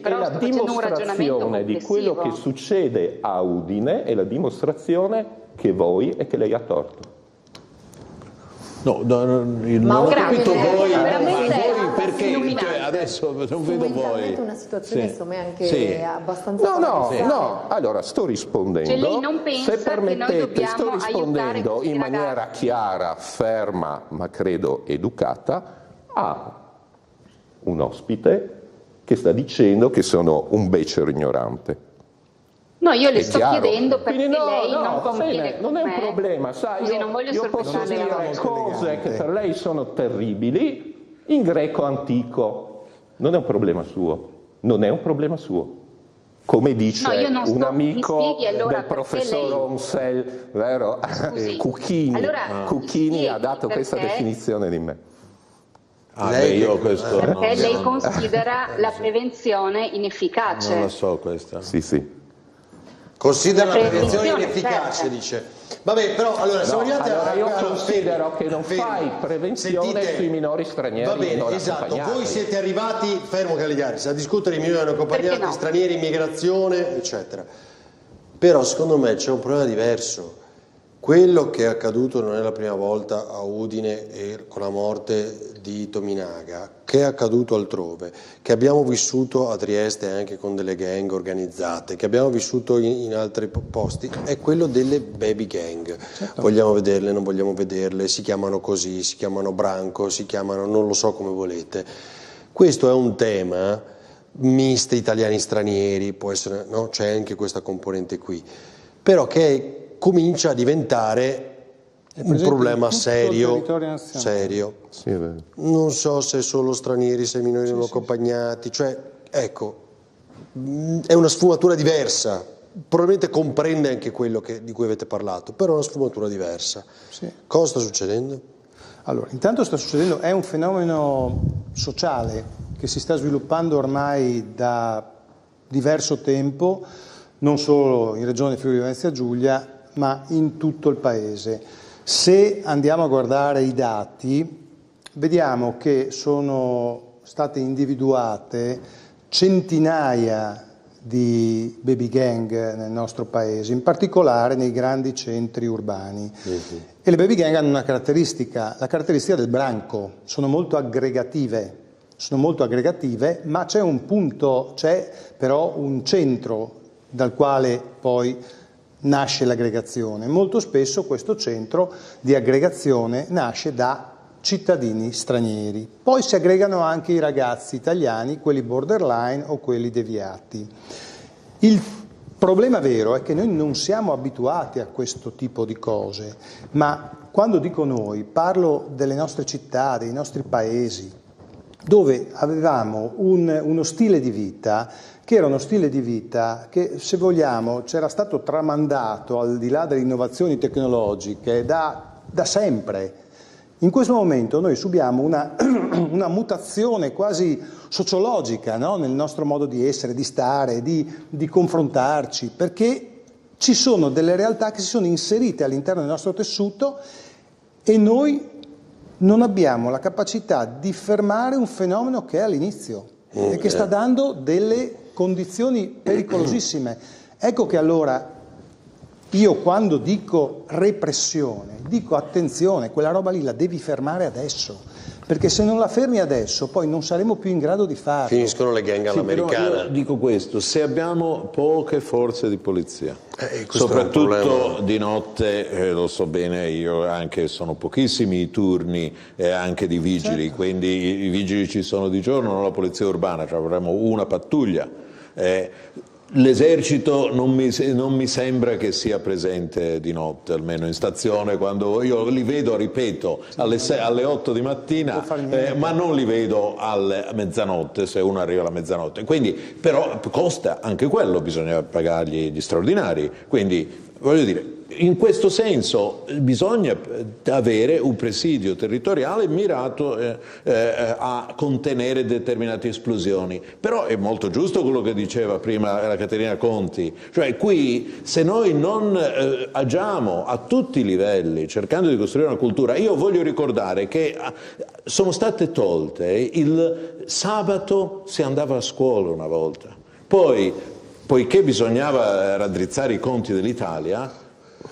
Però la sto facendo un ragionamento dimostrazione di quello che complessivo. succede a Udine, è la dimostrazione che voi e che lei ha torto. No, non ho capito voi, veramente voi perché illuminante. cioè, adesso non vedo voi. Fondamentalmente una situazione Sì. insomma anche Sì. abbastanza No, allora sto rispondendo. Cioè, lei non pensa Se che noi permettete, dobbiamo sto aiutare rispondendo questi in maniera ragazzi? chiara, ferma, ma credo educata, a un ospite che sta dicendo che sono un becero ignorante. No, io le È sto chiaro? chiedendo perché Quindi lei non conviene bene, con non è un me. problema, sai, Scusi, non voglio io posso sorprendere dire oggi. cose che per lei sono terribili in greco antico, non è un problema suo, non è un problema suo. Come dice No, io non un sto- amico mi spieghi allora del perché professor lei- Onsel, vero? Scusi, Cucchini, allora, Cucchini mi ha dato spieghi questa perché- definizione di me. Io questo Perché no, lei no. considera la prevenzione inefficace. Non lo so questa. Sì. Considera la prevenzione Prevenzione, inefficace, certo. dice. Vabbè, però allora siamo arrivati allora io a considero che non fai prevenzione Sentite, sui minori stranieri va bene, non esatto, accompagnati. voi siete arrivati, fermo Calligaris, a discutere i minori non accompagnati, Perché no? stranieri, immigrazione, eccetera. Però secondo me c'è un problema diverso. Quello che è accaduto non è la prima volta a Udine e con la morte di Tominaga, che è accaduto altrove, che abbiamo vissuto a Trieste anche con delle gang organizzate, che abbiamo vissuto in altri posti, è quello delle baby gang. Certo. Vogliamo vederle, non vogliamo vederle, si chiamano così, si chiamano branco, si chiamano non lo so come volete. Questo è un tema miste italiani stranieri, può essere, no? C'è anche questa componente qui, però che comincia a diventare un problema serio. Sì, è vero. Non so se solo stranieri, se minori non accompagnati, cioè ecco, è una sfumatura diversa. Probabilmente comprende anche quello di cui avete parlato, però è una sfumatura diversa. Sì. Cosa sta succedendo? Allora, intanto sta succedendo, è un fenomeno sociale che si sta sviluppando ormai da diverso tempo, non solo in Regione Friuli Venezia Giulia, ma in tutto il Paese. Se andiamo a guardare i dati, vediamo che sono state individuate centinaia di baby gang nel nostro Paese, in particolare nei grandi centri urbani. E le baby gang hanno una caratteristica, la caratteristica del branco, sono molto aggregative, sono molto aggregative, ma c'è un punto, c'è però un centro dal quale poi nasce l'aggregazione. Molto spesso questo centro di aggregazione nasce da cittadini stranieri. Poi si aggregano anche i ragazzi italiani, quelli borderline o quelli deviati. Il problema vero è che noi non siamo abituati a questo tipo di cose, ma quando dico noi parlo delle nostre città, dei nostri paesi, dove avevamo uno stile di vita che era uno stile di vita che, se vogliamo, c'era stato tramandato al di là delle innovazioni tecnologiche da sempre. In questo momento noi subiamo una mutazione quasi sociologica, no? Nel nostro modo di essere, di stare, di confrontarci, perché ci sono delle realtà che si sono inserite all'interno del nostro tessuto e noi non abbiamo la capacità di fermare un fenomeno che è all'inizio e che sta dando delle condizioni pericolosissime. Ecco che allora io quando dico repressione, dico attenzione, quella roba lì la devi fermare adesso, perché se non la fermi adesso poi non saremo più in grado di farlo. Finiscono le gang all'americana. Io dico questo, se abbiamo poche forze di polizia, soprattutto di notte, lo so bene io, anche sono pochissimi i turni anche di vigili, certo. Quindi i vigili ci sono di giorno, non la polizia urbana, cioè avremo una pattuglia. L'esercito non mi sembra che sia presente di notte, almeno in stazione, quando io li vedo, ripeto, alle 8 di mattina, ma non li vedo alle mezzanotte, se uno arriva alla mezzanotte. Quindi, però costa anche quello, bisogna pagargli gli straordinari. Quindi, voglio dire, in questo senso bisogna avere un presidio territoriale mirato a contenere determinate esplosioni. Però è molto giusto quello che diceva prima la Caterina Conti, cioè qui se noi non agiamo a tutti i livelli cercando di costruire una cultura, io voglio ricordare che sono state tolte, il sabato si andava a scuola una volta, poi poiché bisognava raddrizzare i conti dell'Italia,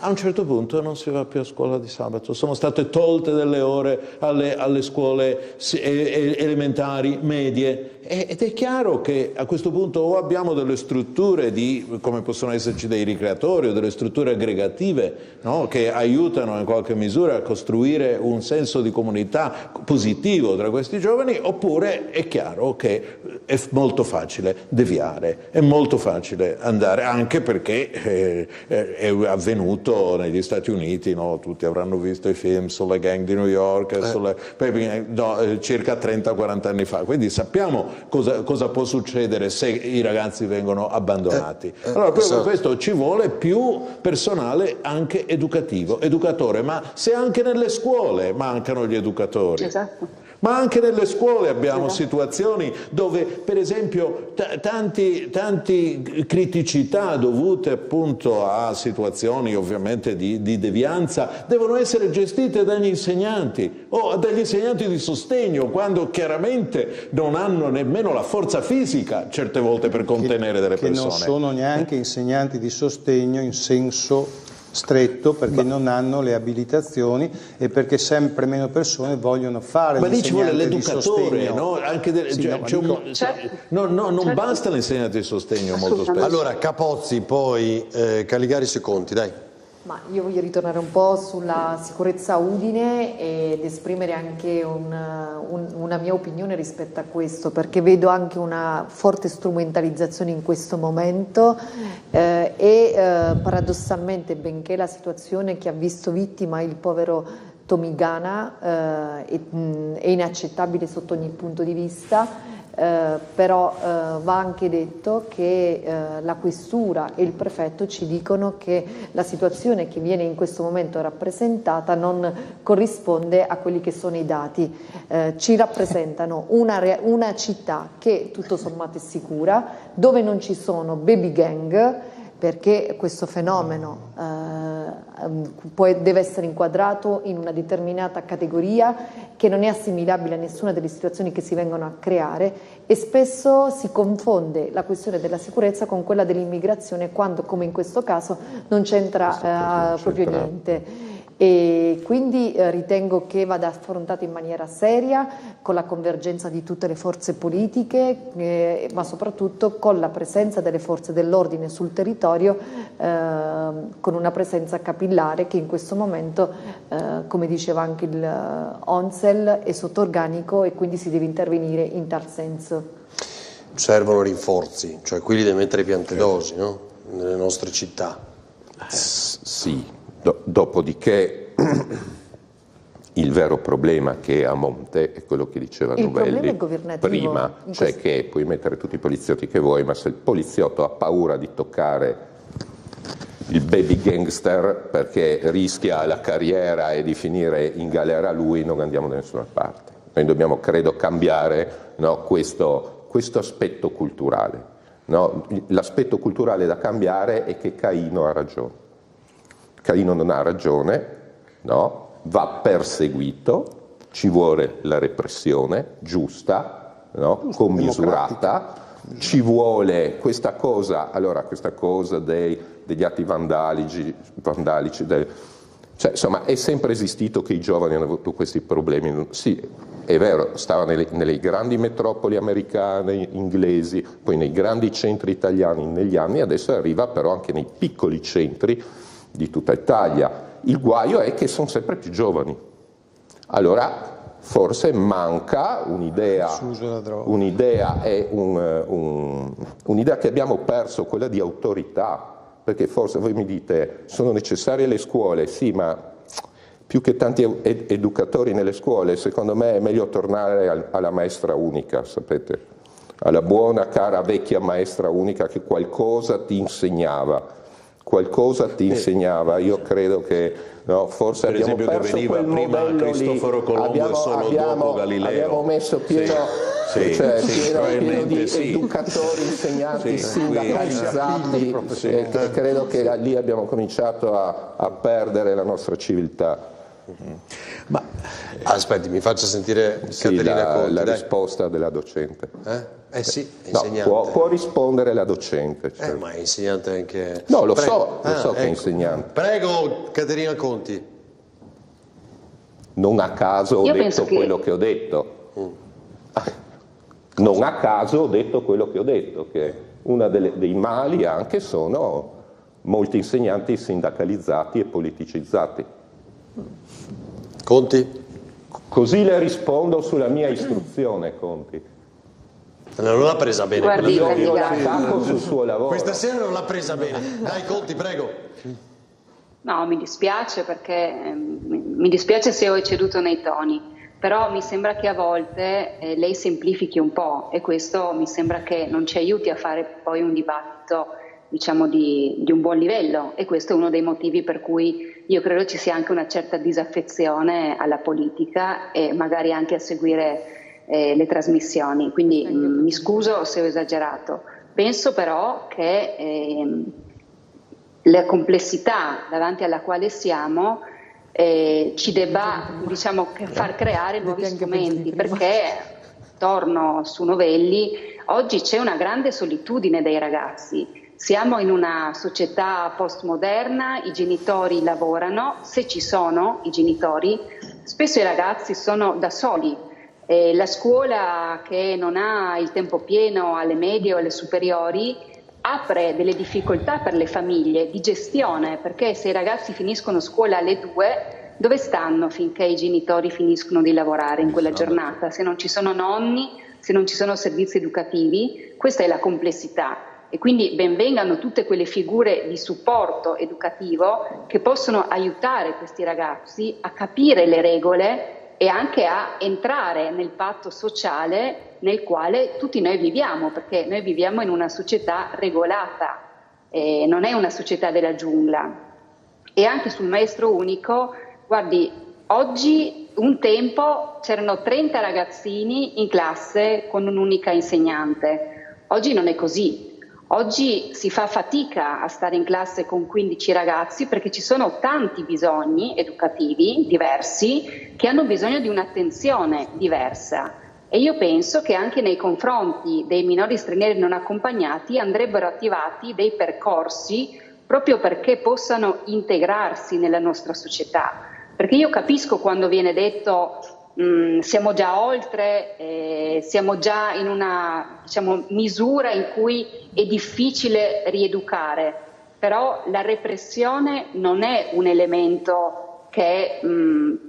a un certo punto non si va più a scuola di sabato, sono state tolte delle ore alle scuole elementari, medie, ed è chiaro che a questo punto o abbiamo delle strutture come possono esserci dei ricreatori o delle strutture aggregative, no? Che aiutano in qualche misura a costruire un senso di comunità positivo tra questi giovani, oppure è chiaro che è molto facile deviare, è molto facile andare, anche perché è avvenuto negli Stati Uniti, no? Tutti avranno visto i film sulle gang di New York, circa 30-40 anni fa, quindi sappiamo cosa può succedere se i ragazzi vengono abbandonati. Allora proprio per questo ci vuole più personale anche educatore, ma se anche nelle scuole mancano gli educatori. Esatto. Ma anche nelle scuole abbiamo situazioni dove, per esempio, tanti criticità dovute appunto a situazioni ovviamente di devianza devono essere gestite dagli insegnanti o dagli insegnanti di sostegno, quando chiaramente non hanno nemmeno la forza fisica certe volte per contenere delle persone. Che non sono neanche insegnanti di sostegno in senso stretto, perché non hanno le abilitazioni e perché sempre meno persone vogliono fare l'insegnante di sostegno. No? Anche non basta l'insegnante di sostegno molto spesso. Allora Capozzi, poi Caligaris e Conti, dai. Ma io voglio ritornare un po' sulla sicurezza a Udine ed esprimere anche una mia opinione rispetto a questo, perché vedo anche una forte strumentalizzazione in questo momento e paradossalmente, benché la situazione che ha visto vittima il povero Tomigana è inaccettabile sotto ogni punto di vista, però va anche detto che la questura e il prefetto ci dicono che la situazione che viene in questo momento rappresentata non corrisponde a quelli che sono i dati. Ci rappresentano una città che tutto sommato è sicura, dove non ci sono baby gang, perché questo fenomeno deve essere inquadrato in una determinata categoria che non è assimilabile a nessuna delle situazioni che si vengono a creare, e spesso si confonde la questione della sicurezza con quella dell'immigrazione, quando, come in questo caso, non c'entra proprio niente. e quindi ritengo che vada affrontata in maniera seria, con la convergenza di tutte le forze politiche, ma soprattutto con la presenza delle forze dell'ordine sul territorio, con una presenza capillare che in questo momento, come diceva anche il ONSEL, è sotto organico e quindi si deve intervenire in tal senso. Servono rinforzi, cioè qui li deve mettere Piantedosi, no? Nelle nostre città. Sì, dopodiché il vero problema che è a monte è quello che diceva Novelli prima, cioè che puoi mettere tutti i poliziotti che vuoi, ma se il poliziotto ha paura di toccare il baby gangster perché rischia la carriera e di finire in galera lui, non andiamo da nessuna parte. Noi dobbiamo, credo, cambiare, no, questo aspetto culturale. No? L'aspetto culturale da cambiare è che Caino ha ragione. Caino non ha ragione, no? Va perseguito, ci vuole la repressione giusta, no? Commisurata, ci vuole questa cosa, allora questa cosa degli atti vandalici, cioè, insomma, è sempre esistito che i giovani hanno avuto questi problemi. Sì, è vero, stava nelle grandi metropoli americane, inglesi, poi nei grandi centri italiani negli anni, adesso arriva però anche nei piccoli centri di tutta Italia. Il guaio è che sono sempre più giovani. Allora, forse manca un'idea che abbiamo perso, quella di autorità. Perché forse voi mi dite, sono necessarie le scuole, sì, ma più che tanti educatori nelle scuole, secondo me è meglio tornare alla maestra unica, sapete? Alla buona, cara, vecchia maestra unica che qualcosa ti insegnava. Io credo che, no, forse per abbiamo esempio, perso che veniva quel prima modello Cristoforo Colombo e solo dopo Galileo. Abbiamo messo pieno, pieno di educatori, insegnanti, sindacalizzati, e credo che lì abbiamo cominciato a perdere la nostra civiltà. Ma aspetti, mi faccia sentire Caterina Conti, la risposta della docente. Sì, è insegnante. No, può rispondere la docente. Cioè. Ma è insegnante anche... No, lo so che è insegnante. Prego, Caterina Conti. Non a caso ho detto quello che ho detto. Non a caso ho detto quello che ho detto, che uno dei mali anche sono molti insegnanti sindacalizzati e politicizzati. Conti? Così le rispondo sulla mia istruzione, Conti. Non l'ha presa bene. Guardi, io l'attacco sul suo lavoro. Questa sera non l'ha presa bene. Dai, Conti, prego. No, mi dispiace perché mi dispiace se ho ecceduto nei toni, però mi sembra che a volte lei semplifichi un po' e questo mi sembra che non ci aiuti a fare poi un dibattito, diciamo, di un buon livello, e questo è uno dei motivi per cui io credo ci sia anche una certa disaffezione alla politica e magari anche a seguire le trasmissioni, quindi mi scuso se ho esagerato. Penso però che la complessità davanti alla quale siamo ci debba, diciamo, far creare nuovi strumenti, perché, torno su Novelli, oggi c'è una grande solitudine dei ragazzi. Siamo in una società postmoderna, i genitori lavorano, se ci sono i genitori, spesso i ragazzi sono da soli. La scuola che non ha il tempo pieno alle medie o alle superiori apre delle difficoltà per le famiglie di gestione, perché se i ragazzi finiscono scuola alle 2, dove stanno finché i genitori finiscono di lavorare in quella giornata? Se non ci sono nonni, se non ci sono servizi educativi, questa è la complessità. E quindi benvengano tutte quelle figure di supporto educativo che possono aiutare questi ragazzi a capire le regole e anche a entrare nel patto sociale nel quale tutti noi viviamo, perché noi viviamo in una società regolata, non è una società della giungla. E anche sul maestro unico, guardi, oggi un tempo c'erano 30 ragazzini in classe con un'unica insegnante, oggi non è così. Oggi si fa fatica a stare in classe con 15 ragazzi perché ci sono tanti bisogni educativi diversi che hanno bisogno di un'attenzione diversa, e io penso che anche nei confronti dei minori stranieri non accompagnati andrebbero attivati dei percorsi proprio perché possano integrarsi nella nostra società. perché io capisco quando viene detto siamo già oltre, siamo già in una, diciamo, misura in cui è difficile rieducare, però la repressione non è un elemento che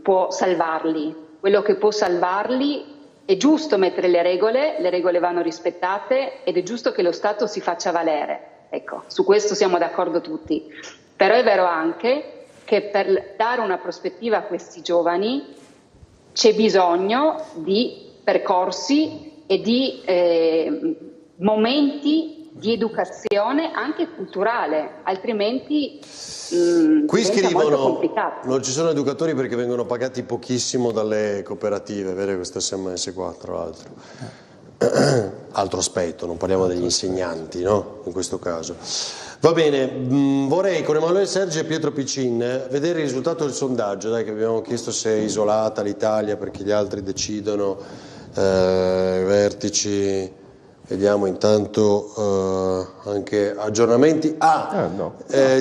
può salvarli. Quello che può salvarli è giusto mettere le regole vanno rispettate ed è giusto che lo Stato si faccia valere. Ecco, su questo siamo d'accordo tutti. Però è vero anche che per dare una prospettiva a questi giovani c'è bisogno di percorsi e di momenti di educazione anche culturale, altrimenti qui scrivono non ci sono educatori perché vengono pagati pochissimo dalle cooperative, vero questo SMS qua tra l'altro. Altro aspetto, non parliamo degli insegnanti, no? In questo caso. Va bene, vorrei con Emanuele Sergi e Pietro Piccin vedere il risultato del sondaggio, dai, che abbiamo chiesto se è isolata l'Italia perché gli altri decidono, i vertici, vediamo intanto anche aggiornamenti.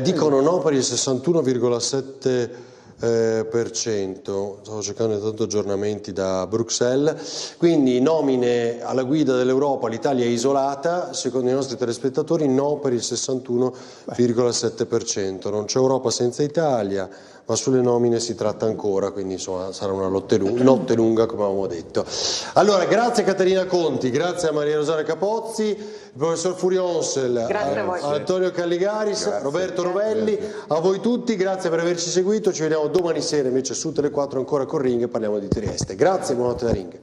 Dicono no per il 61,7%. Stavo cercando intanto aggiornamenti da Bruxelles. Quindi nomine alla guida dell'Europa, l'Italia è isolata, secondo i nostri telespettatori no per il 61,7%. Non c'è Europa senza Italia, ma sulle nomine si tratta ancora, quindi insomma sarà una notte lunga come avevamo detto. Allora, grazie a Caterina Conti, grazie a Maria Rosaria Capozzi, il professor Furionsel, a Antonio Calligaris, grazie. Roberto Rovelli, a voi tutti, grazie per averci seguito, ci vediamo domani sera invece su Tele4 ancora con Ring e parliamo di Trieste. Grazie e buonanotte da Ring.